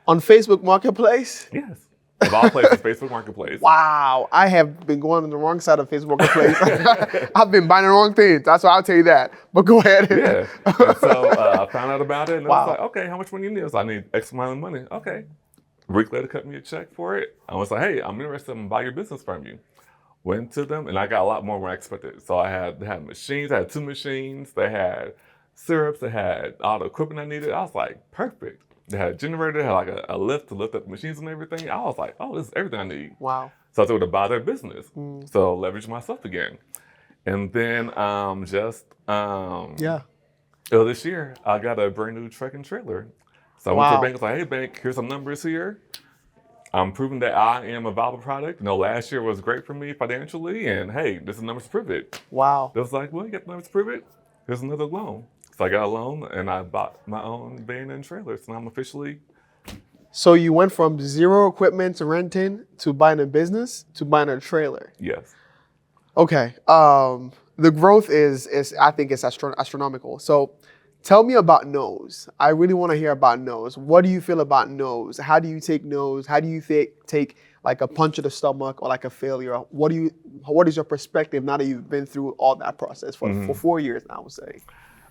On Facebook Marketplace? Yes. Of all places, Facebook Marketplace. Wow, I have been going on the wrong side of Facebook Marketplace. I've been buying the wrong things. That's why I'll tell you that. But go ahead. Yeah. And so I found out about it, and Wow. I was like, okay, how much money you need? I was like, I need X amount of money. Okay. A week later, cut me a check for it. I was like, hey, I'm interested in buying your business from you. Went to them, and I got a lot more than I expected. So they had machines. I had 2 machines. They had syrups. They had all the equipment I needed. I was like, perfect. They had a generator, they had like a lift to lift up the machines and everything. I was like, oh, this is everything I need. Wow. So I was able to buy their business. So leverage myself again. And then Yeah. this year I got a brand new truck and trailer. So I went to the bank, was like, hey bank, here's some numbers here. I'm proving that I am a viable product. Last year was great for me financially, and hey, this is the numbers to prove it. Wow. They was like, well, you got the numbers to prove it. Here's another loan. So I got a loan, and I bought my own van and trailer. So now I'm officially. So you went from zero equipment to renting to buying a business to buying a trailer. Yes. Okay. The growth is I think it's astronomical. So tell me about no's. I really want to hear about no's. What do you feel about no's? How do you take no's? How do you take like a punch to the stomach or like a failure? What is your perspective now that you've been through all that process for 4 years now, I would say?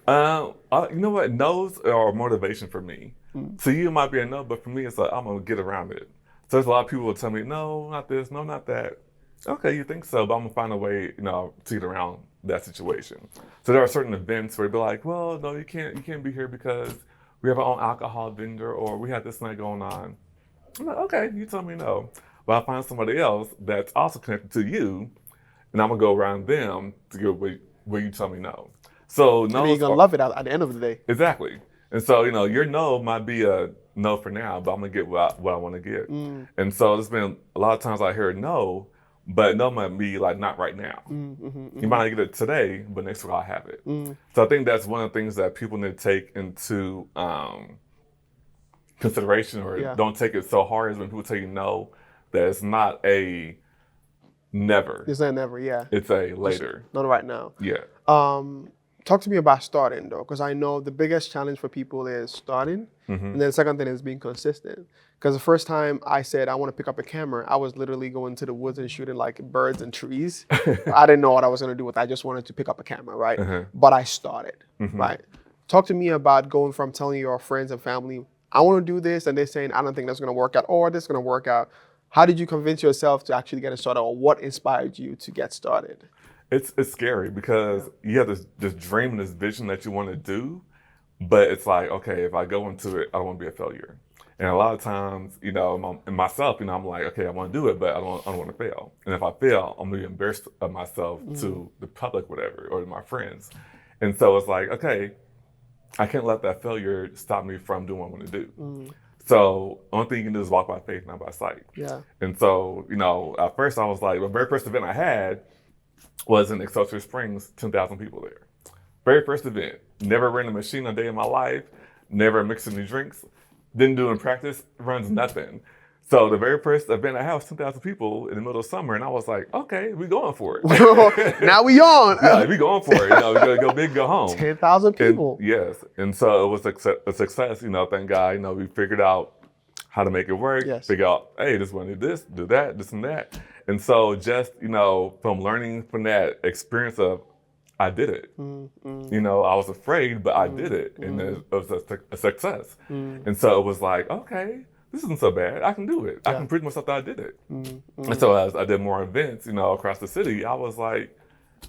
You know what? No's are motivation for me. So you might be a no, but for me, it's like, I'm going to get around it. So there's a lot of people who tell me, no, not this, no, not that. Okay, you think so, but I'm going to find a way, to get around that situation. So there are certain events where you'd be like, well, no, you can't be here because we have our own alcohol vendor or we have this night going on. I'm like, okay, you tell me no. But I'll find somebody else that's also connected to you, and I'm going to go around them to get where you tell me no. So no, And you're going to love it at the end of the day. Exactly. And so, your no might be a no for now, but I'm going to get what I want to get. And so there's been a lot of times I hear no, but no might be like not right now. You might not get it today, but next week I'll have it. So I think that's one of the things that people need to take into consideration, or don't take it so hard, is when people tell you no, that it's not a never. It's not never, yeah. It's a later. Not right now. Yeah. Talk to me about starting though, because I know the biggest challenge for people is starting. And then the second thing is being consistent. Because the first time I said I want to pick up a camera, I was literally going to the woods and shooting like birds and trees. I didn't know what I was going to do with it. I just wanted to pick up a camera, right? But I started, right? Talk to me about going from telling your friends and family, I want to do this, and they're saying, I don't think that's going to work out, or this is going to work out. How did you convince yourself to actually get it started, or what inspired you to get started? It's scary because you have this dream and this vision that you want to do, but it's like, okay, if I go into it, I don't want to be a failure. And a lot of times, myself, I'm like, okay, I want to do it, but I don't want to fail. And if I fail, I'm going to be embarrassed of myself to the public, whatever, or to my friends. And so it's like, okay, I can't let that failure stop me from doing what I want to do. So only thing you can do is walk by faith, not by sight. Yeah. And so, at first I was like, the very first event I had was in Excelsior Springs, 10,000 people there. Very first event. Never ran a machine a day in my life. Never mixed any drinks. Didn't do in practice runs, nothing. So the very first event I had was 10,000 people in the middle of summer, and I was like, okay, we going for it. Now we on. Yeah, we going for it. We gotta go big, go home. 10,000 people. Yes, and so it was a success. Thank God. We figured out how to make it work. Yes. Figure out, hey, this one do this, do that, this and that. And so just from learning from that experience of, I did it. I was afraid, but I did it, and it was a success. And so it was like, okay, this isn't so bad. I can do it. I can prove myself that I did it. And so as I did more events, across the city, I was like,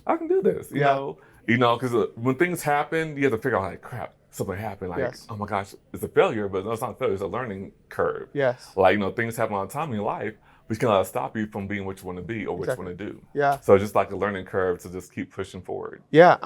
I can do this. You know, because when things happen, you have to figure out, like, crap, something happened. Like, oh my gosh, it's a failure, but no, it's not a failure. It's a learning curve. Yes. Like, things happen all the time in your life, but you cannot stop you from being what you want to be or what you want to do. Yeah. So just like a learning curve to just keep pushing forward. Yeah.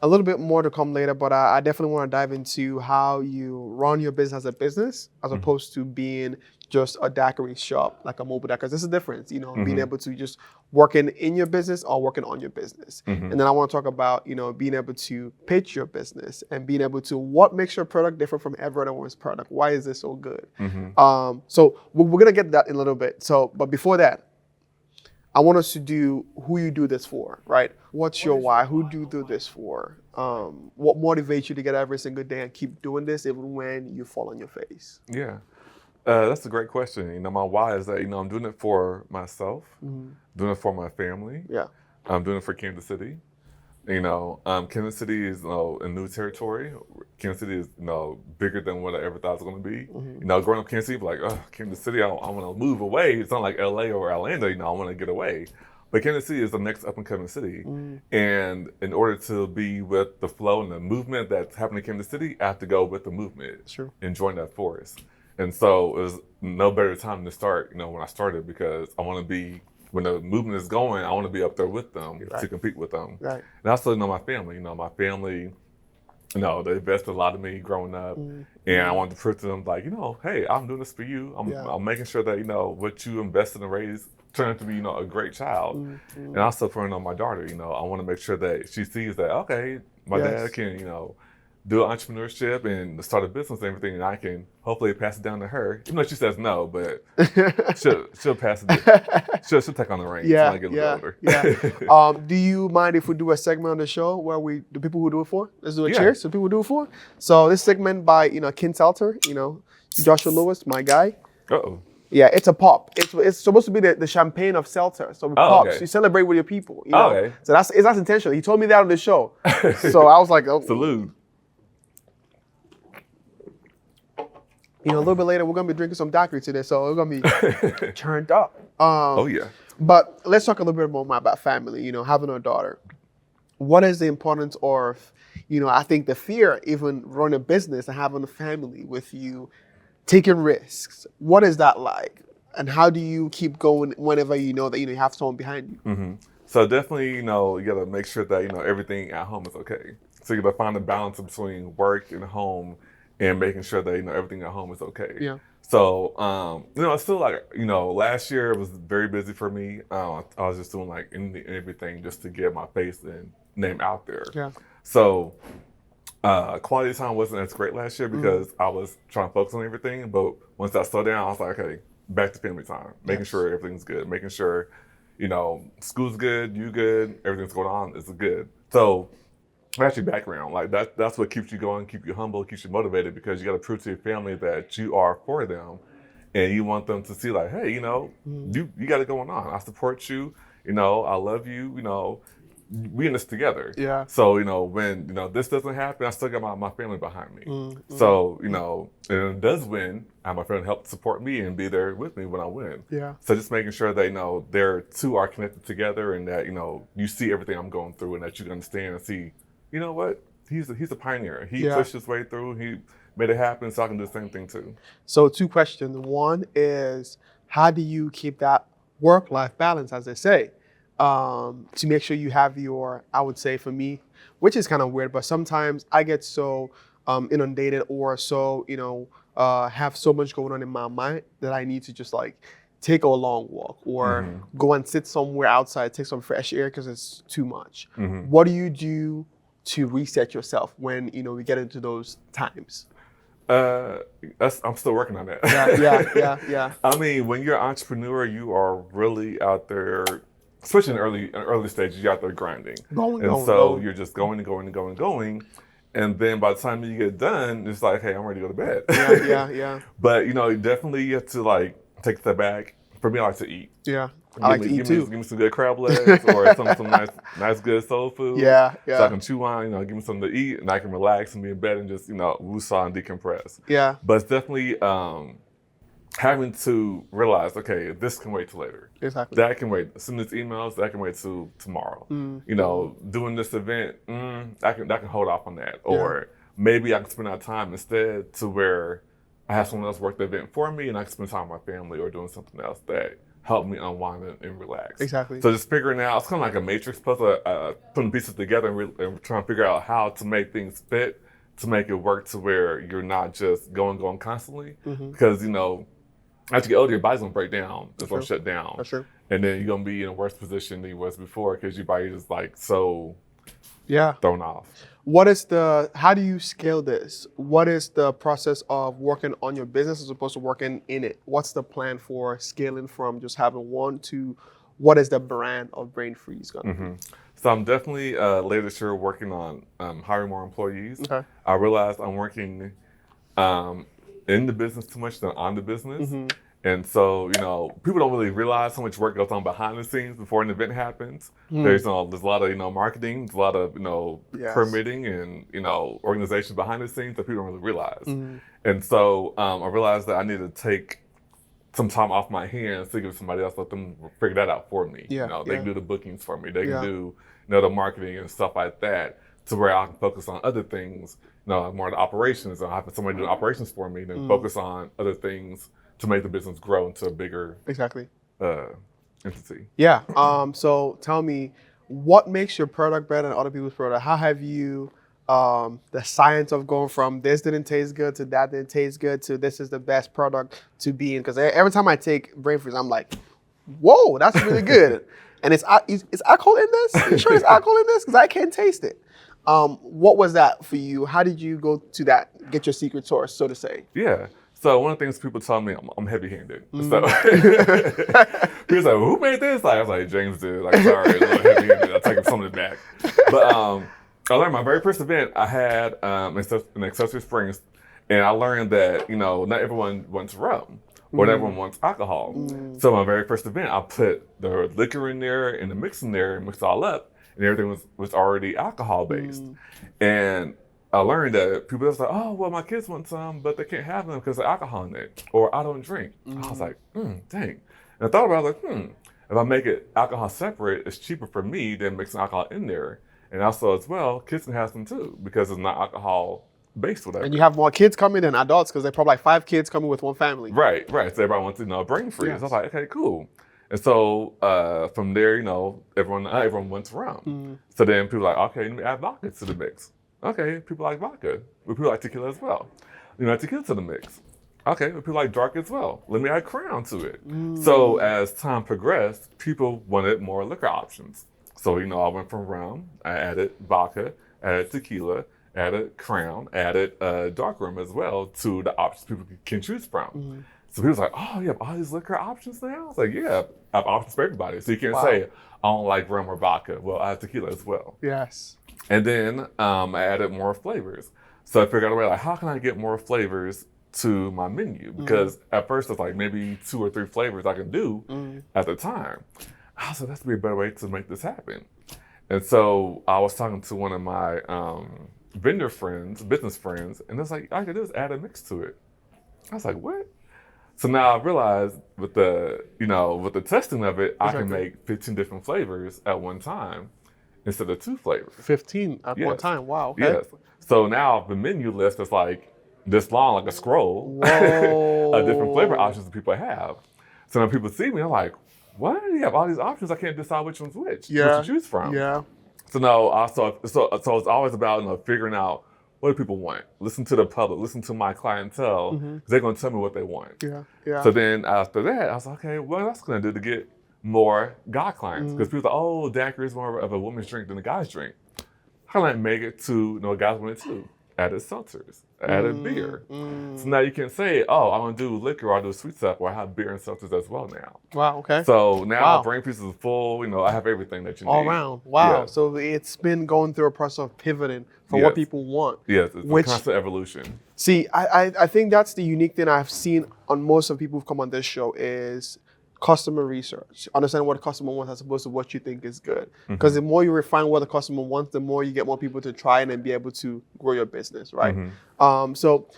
A little bit more to come later, but I definitely want to dive into how you run your business as a business, as opposed to being just a daiquiri shop, like a mobile daiquiri. Because there's a difference, being able to just working in your business or working on your business. And then I want to talk about, being able to pitch your business and being able to, what makes your product different from everyone's product? Why is this so good? So we're going to get to that in a little bit. So, but before that, I want us to do who you do this for, right? What's your why? Who do you do this for? What motivates you to get up every single day and keep doing this even when you fall on your face? Yeah, that's a great question. My why is that, I'm doing it for myself, doing it for my family. Yeah. I'm doing it for Kansas City. Kansas City is a new territory. Kansas City is bigger than what I ever thought it was going to be. Growing up in Kansas City, like, oh, Kansas City, I want to move away. It's not like LA or Orlando. I want to get away. But Kansas City is the next up and coming city, and in order to be with the flow and the movement that's happening in Kansas City, I have to go with the movement and join that force. And so it was no better time to start. When I started, because I want to be when the movement is going, I want to be up there with them Right. to compete with them. Right. And also, my family. My family, they invested a lot in me growing up, and I wanted to prove to them, like, hey, I'm doing this for you. I'm making sure that what you invested and raised turned out to be a great child. And also for my daughter, I want to make sure that she sees that, okay, my dad can do entrepreneurship and start a business and everything, and I can hopefully pass it down to her. Even though she says no, but she'll pass it. She'll take on the reins when I get a little older. Do you mind if we do a segment on the show where the people who do it for? Let's do a Yeah. cheers. So people who do it for. So this segment by Ken Selter, Joshua Lewis, my guy. Uh-oh. Yeah, it's a pop. It's supposed to be the champagne of Seltzer. So it pops. Okay. You celebrate with your people. Okay. So that's intentional. He told me that on the show. So I was like, oh. Salute. A little bit later, we're going to be drinking some daiquiri today, so we're going to be turned up. Oh, yeah. But let's talk a little bit more about family, having a daughter. What is the importance of, I think the fear, even running a business and having a family with you, taking risks. What is that like? And how do you keep going whenever you know that you have someone behind you? Mm-hmm. So definitely, you got to make sure that, everything at home is okay. So you got to find a balance between work and home, and making sure that everything at home is okay. Yeah. So it's still like last year it was very busy for me. I was just doing like everything just to get my face and name out there. Yeah. So quality time wasn't as great last year because I was trying to focus on everything. But once that slowed down, I was like, okay, back to family time, making sure everything's good, making sure school's good, you good, everything's going on is good. So that's your background. Like that's what keeps you going, keep you humble, keeps you motivated, because you got to prove to your family that you are for them, and you want them to see like, hey, you got it going on. I support you. I love you. We in this together. Yeah. So when this doesn't happen, I still got my family behind me. So and it does win, I have my friend help support me and be there with me when I win. Yeah. So just making sure that their two are connected together, and that you see everything I'm going through, and that you can understand and see. You know what? He's a pioneer. He pushed his way through. He made it happen, so I can do the same thing too. So 2 questions. One is, how do you keep that work-life balance, as they say, to make sure you have your, I would say for me, which is kind of weird, but sometimes I get so inundated or so, have so much going on in my mind that I need to just like take a long walk or go and sit somewhere outside, take some fresh air because it's too much. What do you do to reset yourself when we get into those times? I'm still working on that. Yeah. I mean, when you're an entrepreneur, you are really out there, especially in early stages, you're out there grinding. Going. You're just going and going and going and going. And then by the time you get done, it's like, hey, I'm ready to go to bed. Yeah. But definitely you have to like take a step back. For me, I like to eat. Yeah. I like to eat too. Give me some good crab legs or some nice good soul food. Yeah. So I can chew on, give me something to eat, and I can relax and be in bed and just, woosah and decompress. Yeah. But it's definitely having to realize, okay, this can wait till later. Exactly. That can wait. Send these emails, that can wait till tomorrow. Doing this event, I can hold off on that. Or maybe I can spend that time instead to where I have someone else work the event for me, and I can spend time with my family or doing something else that help me unwind and relax. Exactly. So just figuring out, it's kind of like a matrix puzzle, putting pieces together and trying to figure out how to make things fit, to make it work to where you're not just going constantly. Because, as you get older, your body's going to break down. It's going to shut down. That's true. And then you're going to be in a worse position than you was before because your body is like so thrown off. How do you scale this? What is the process of working on your business as opposed to working in it? What's the plan for scaling from just having one to what is the brand of Brain Freeze going to be? So I'm definitely later this year working on hiring more employees. Okay. I realized I'm working in the business too much than on the business. And so, people don't really realize how much work goes on behind the scenes before an event happens. There's a lot of, marketing, there's a lot of, permitting and, organization behind the scenes that people don't really realize. And so I realized that I need to take some time off my hands to give somebody else, let them figure that out for me. They can do the bookings for me. They can do, the marketing and stuff like that, to where I can focus on other things, more of the operations. I'll have somebody do the operations for me, then focus on other things to make the business grow into a bigger entity. Yeah. So tell me, what makes your product better than other people's product? How have you the science of going from this didn't taste good to that didn't taste good to this is the best product to be in? Because every time I take brain freeze, I'm like, whoa, that's really good. And is alcohol in this? Are you sure there's alcohol in this? Because I can't taste it. What was that for you? How did you go to that, get your secret source, so to say? Yeah. So one of the things people tell me, I'm heavy-handed. So he was like, well, who made this? Like, I was like, James did. Like, sorry, a little heavy-handed. I'll take some of it back. But I learned my very first event, I had in Accessory Springs, and I learned that, not everyone wants rum. Or not everyone wants alcohol. So my very first event, I put the liquor in there and the mix in there and mixed it all up, and everything was already alcohol-based. And I learned that people was like, oh, well, my kids want some, but they can't have them because of alcohol in it, or I don't drink. I was like, dang. And I thought about it, like, if I make it alcohol separate, it's cheaper for me than mixing alcohol in there. And also, as well, kids can have some too because it's not alcohol-based, whatever. And you have more kids coming than adults because they're probably like 5 kids coming with one family. Right. So everybody wants to, brain freeze. Yes. I was like, okay, cool. And so from there, everyone wants rum. So then people are like, okay, let me add vodka to the mix. Okay, people like vodka. But people like tequila as well. Add tequila to the mix. Okay, but people like dark as well. Let me add Crown to it. So as time progressed, people wanted more liquor options. So, I went from rum, I added vodka, added tequila, added Crown, added dark rum as well to the options people can choose from. So people was like, oh, you have all these liquor options now? I was like, yeah, I have options for everybody. So you can't say, I don't like rum or vodka. Well, I have tequila as well. Yes. And then I added more flavors. So I figured out a way, like, how can I get more flavors to my menu? Because at first it's like maybe 2 or 3 flavors I can do at the time. I was like, that's be a better way to make this happen. And so I was talking to one of my vendor friends, business friends, and it's like, all I could do is add a mix to it. I was like, what? So now I realized with the testing of it, I can make 15 different flavors at one time instead of 2 flavors. 15 at one time. Wow. Okay. Yes. So now the menu list is like this long, like a scroll of different flavor options that people have. So when people see me, I'm like, what? You have all these options. I can't decide which one's which to choose from. Yeah. So now, so it's always about figuring out what do people want. Listen to the public. Listen to my clientele because they're going to tell me what they want. Yeah. So then after that, I was like, okay, what else can I do to get more guy clients? Because people are like, oh, Daiquiri is more of a woman's drink than a guy's drink. How can I make it to guys want it too? Added seltzers, added beer. So now you can say, oh, I want to do liquor or I do sweet stuff or I have beer and seltzers as well now. Wow, okay. So now brain pieces is full, I have everything that you need. All around. Wow. Yeah. So it's been going through a process of pivoting for what people want. Yes, it's a constant evolution. See, I think that's the unique thing I've seen on most of people who've come on this show is customer research. Understand what the customer wants as opposed to what you think is good. Because the more you refine what the customer wants, the more you get more people to try it and be able to grow your business, right? So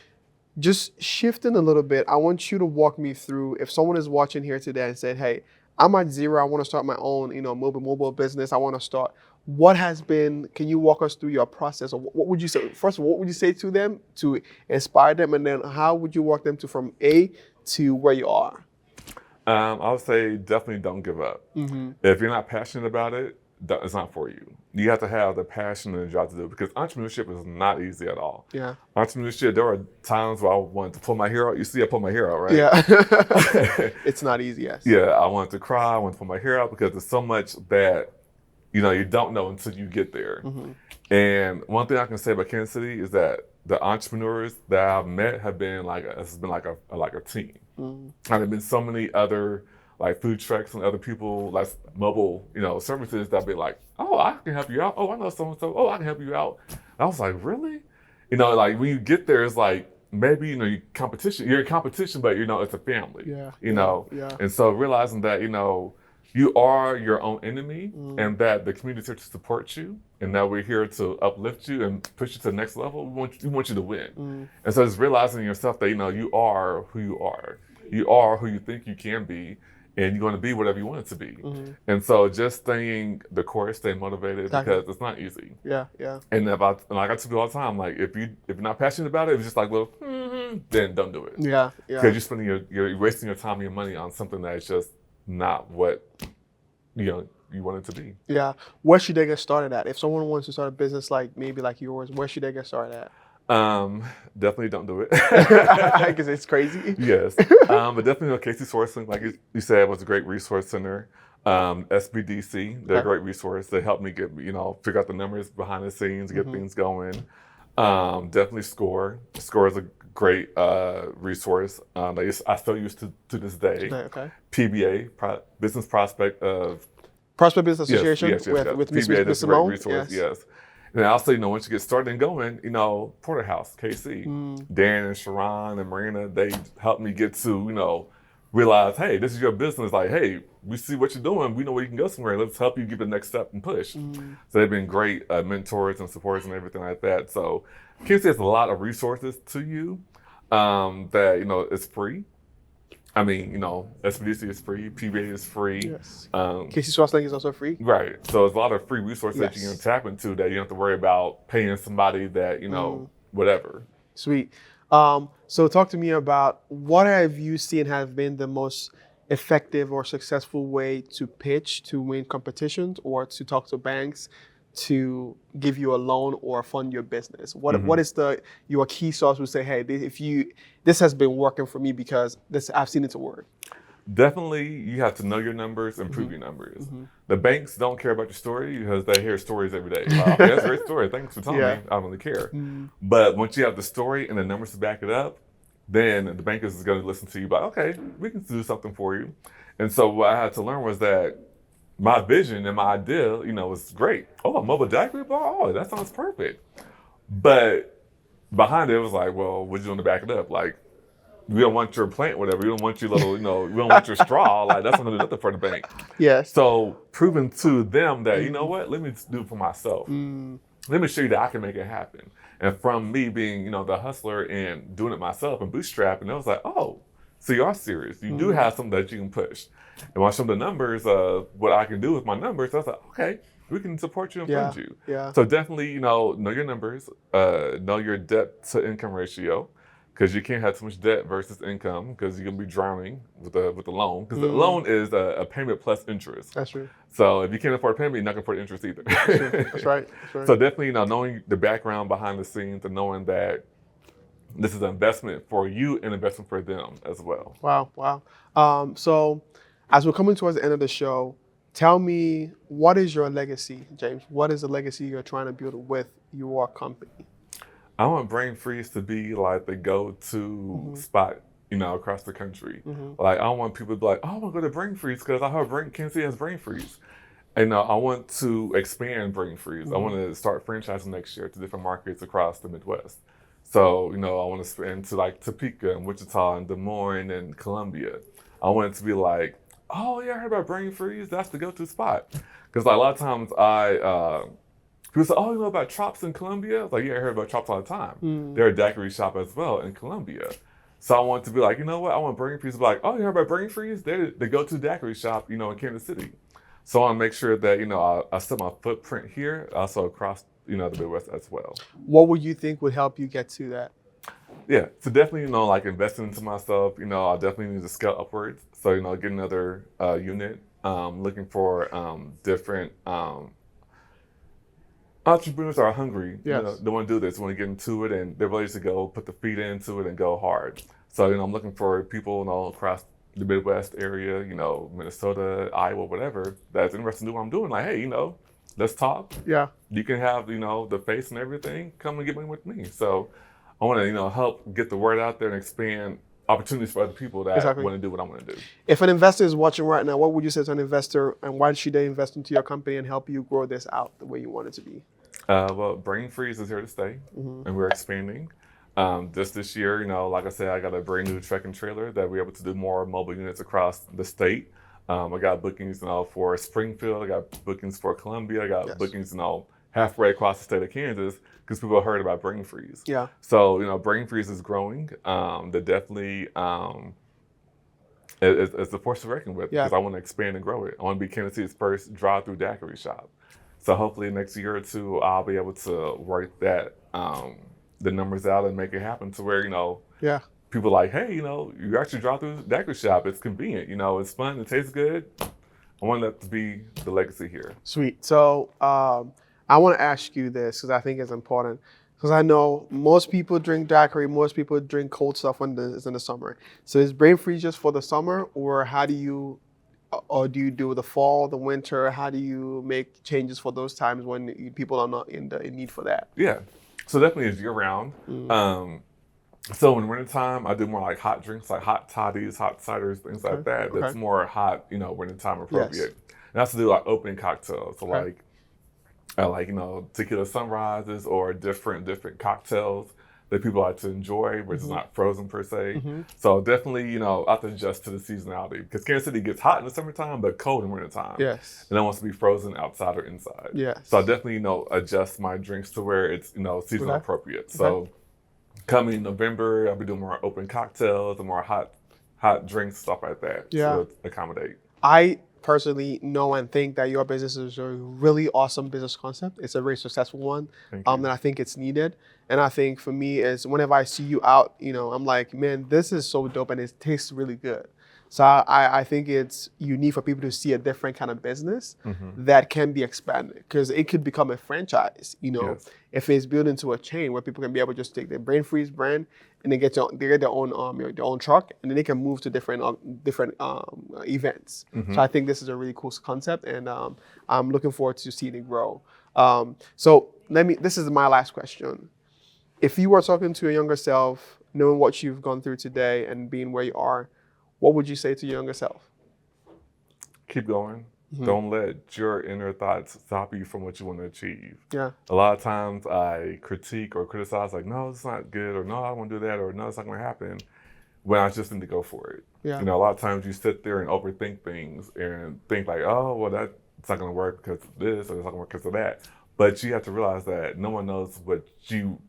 just shifting a little bit, I want you to walk me through, if someone is watching here today and said, hey, I'm at zero, I want to start my own, mobile business, I want to start. What has been, can you walk us through your process? Or what would you say, first of all, what would you say to them to inspire them? And then how would you walk them to from A to where you are? I would say definitely don't give up. If you're not passionate about it, it's not for you. You have to have the passion and the drive to do it because entrepreneurship is not easy at all. Yeah. Entrepreneurship, there are times where I wanted to pull my hair out. You see I pull my hair out, right? Yeah. It's not easy, yes. Yeah, I wanted to cry. I wanted to pull my hair out because there's so much that, you don't know until you get there. And one thing I can say about Kansas City is that the entrepreneurs that I've met have been it's been like a team. And there've been so many other food trucks and other people like mobile, services that be like, oh, I can help you out. Oh, I know someone. Oh, I can help you out. And I was like, really? When you get there, it's like maybe you're in competition, but it's a family. Yeah. And so realizing that you are your own enemy and that the community is here to support you and that we're here to uplift you and push you to the next level. We want you to win. And so it's realizing yourself that, you are who you are. You are who you think you can be and you're going to be whatever you want it to be. And so just staying the course, staying motivated because it's not easy. Yeah. And like I tell people all the time, if you're not passionate about it, it's just then don't do it. Yeah. Because you're wasting your time and your money on something that is just not what you want it to be. Yeah. Where should they get started at? If someone wants to start a business like maybe like yours, where should they get started at? Definitely don't do it. Because it's crazy. Yes. But definitely Casey Sourcing, like you said, was a great resource center. SBDC, they're a great resource. They helped me get, figure out the numbers behind the scenes, get things going. Definitely Score. Score is a great resource. I still use to this day. Okay. PBA, Business Prospect Prospect Business Association yes. with Miss PBA, that's a great Simone. resource, yes. And also, once you get started and going, Porterhouse, KC, Dan and Sharon and Marina, they helped me get to, realize, hey, this is your business. Like, hey, we see what you're doing. We know where you can go somewhere. Let's help you get the next step and push. So they've been great mentors and supporters and everything like that. So KC has a lot of resources to you that, it's free. I mean, SBDC is free, PBA is free. Yes. Casey Sourcing is also free. Right. So there's a lot of free resources that you can tap into that you don't have to worry about paying somebody that, whatever. Sweet. So talk to me about what have you seen have been the most effective or successful way to pitch, to win competitions, or to talk to banks to give you a loan or fund your business? What is your key sauce would say, hey, this has been working for me because I've seen it to work? Definitely, you have to know your numbers and prove your numbers. The banks don't care about your story because they hear stories every day. Wow, okay, that's a great story. Thanks for telling me. I don't really care. But once you have the story and the numbers to back it up, then the bank is going to listen to you. But okay, we can do something for you. And so what I had to learn was that my vision and my idea, was great. Oh, a mobile daiquiri bar? Oh, that sounds perfect. But behind it was like, well, what you doing to back it up? Like, we don't want your plant, whatever. We don't want your little, we don't want your straw. Like, that's not going to do nothing for the bank. Yes. So proving to them that, what, let me do it for myself. Let me show you that I can make it happen. And from me being, the hustler and doing it myself and bootstrapping, I was like, oh, so you are serious. You do have something that you can push. And when I showed the numbers of what I can do with my numbers, I was like, okay, we can support you and fund you. Yeah. So definitely, know your numbers, know your debt to income ratio, because you can't have too much debt versus income because you're gonna be drowning with the loan. Because the loan is a payment plus interest. That's true. So if you can't afford payment, you're not gonna afford interest either. That's right. So definitely, knowing the background behind the scenes and knowing that this is an investment for you and investment for them as well. Wow. So as we're coming towards the end of the show, tell me, what is your legacy, James? What is the legacy you're trying to build with your company? I want Brain Freeze to be like the go-to spot, across the country. Like, I want people to be like, oh, I want to go to Brain Freeze because I heard Kansas City has Brain Freeze. And I want to expand Brain Freeze. I want to start franchising next year to different markets across the Midwest. So, I want to expand to like Topeka and Wichita and Des Moines and Columbia. I want it to be like, oh yeah, I heard about Brain Freeze. That's the go-to spot. Because like, a lot of times people say, oh, you know about Chops in Columbia? I was like, yeah, I heard about Chops all the time. They're a daiquiri shop as well in Columbia. So I want to be like, you know what? I want Brain Freeze to be like, oh, you heard about Brain Freeze? They're the go-to daiquiri shop, in Kansas City. So I want to make sure that, I set my footprint here, also across, the Midwest as well. What would you think would help you get to that? Yeah, so definitely, like investing into myself, I definitely need to scale upwards. So, get another unit, looking for different entrepreneurs are hungry. Yes. They want to do this, want to get into it, and they're ready to go put the feet into it and go hard. So, I'm looking for people, across the Midwest area, Minnesota, Iowa, whatever, that's interested in doing what I'm doing. Like, hey, let's talk. Yeah. You can have, the face and everything. Come and get money with me. So I want to, help get the word out there and expand opportunities for other people that want to do what I want to do. If an investor is watching right now, what would you say to an investor, and why should they invest into your company and help you grow this out the way you want it to be? Well, Brain Freeze is here to stay, and we're expanding. Just this year, like I said, I got a brand new truck and trailer that we're able to do more mobile units across the state. I got bookings, for Springfield. I got bookings for Columbia. I got bookings, halfway across the state of Kansas because people heard about Brain Freeze. Yeah. So, Brain Freeze is growing. They're definitely, it's a force to reckon with because I want to expand and grow it. I want to be Kansas City's first drive-through daiquiri shop. So hopefully next year or two, I'll be able to work that, the numbers out and make it happen to where, people like, hey, you actually drive through the daiquiri shop. It's convenient. It's fun. It tastes good. I want that to be the legacy here. Sweet. So I want to ask you this because I think it's important. Because I know most people drink daiquiri, most people drink cold stuff when it's in the summer. So is Brain Freeze just for the summer, or do you do the fall, the winter? How do you make changes for those times when people are not in need for that? Yeah. So definitely it's year round. So in wintertime, I do more like hot drinks, like hot toddies, hot ciders, things like that. That's more hot, wintertime appropriate. Yes. And I also do like opening cocktails. So Okay. I like, tequila sunrises or different cocktails that people like to enjoy, which is not frozen per se. So definitely, I have to adjust to the seasonality because Kansas City gets hot in the summertime, but cold in wintertime. Yes. And it wants to be frozen outside or inside. Yes. So I definitely, adjust my drinks to where it's, seasonal appropriate. So Okay. coming November, I'll be doing more open cocktails and more hot drinks, stuff like that. Yeah. To accommodate. I personally know and think that your business is a really awesome business concept. It's a very successful one. Thank you. And I think it's needed. And I think for me is whenever I see you out, I'm like, man, this is so dope and it tastes really good. So I think it's unique for people to see a different kind of business that can be expanded because it could become a franchise, Yes. if it's built into a chain where people can be able to just take their Brain Freeze brand and they get their own truck and then they can move to different events. So I think this is a really cool concept and I'm looking forward to seeing it grow. So this is my last question. If you were talking to your younger self, knowing what you've gone through today and being where you are, what would you say to your younger self? Keep going. Don't let your inner thoughts stop you from what you want to achieve. Yeah. A lot of times I critique or criticize like, no, it's not good, or no, I won't do that, or no, it's not going to happen, when I just need to go for it. Yeah. A lot of times you sit there and overthink things and think like, oh, well, that's not going to work because of this, or it's not going to work because of that. But you have to realize that no one knows what you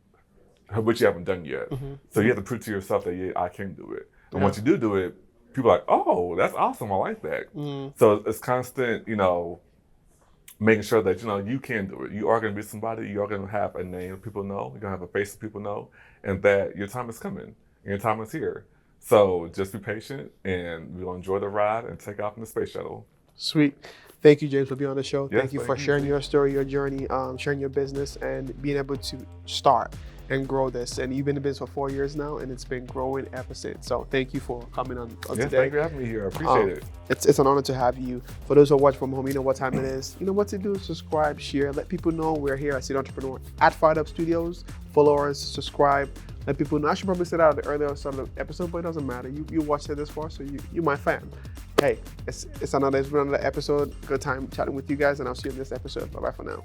haven't done yet. So you have to prove to yourself that, yeah, I can do it. And once you do it, people are like, oh, that's awesome. I like that. So it's constant, making sure that, you can do it. You are going to be somebody. You are going to have a name people know. You're going to have a face that people know. And that your time is coming. And your time is here. So just be patient and we'll enjoy the ride and take off in the space shuttle. Sweet. Thank you, James, for being on the show. Yes, thank you for thank you. sharing your story, your journey, sharing your business, and being able to start and grow this. And you've been in business for 4 years now, and it's been growing ever since. So thank you for coming on Yes, today. thank you for having me here. I appreciate it. It's an honor to have you. For those who are watching from home, you know what time it is. You know what to do. Subscribe, share, let people know we're here at City Entrepreneur at Fired Up Studios. Follow us, subscribe, let people know. I should probably say that at the earlier start of the episode, but it doesn't matter. You watched it this far, so you're my fan. Hey, it's another episode. Good time chatting with you guys, and I'll see you in this episode. Bye-bye for now.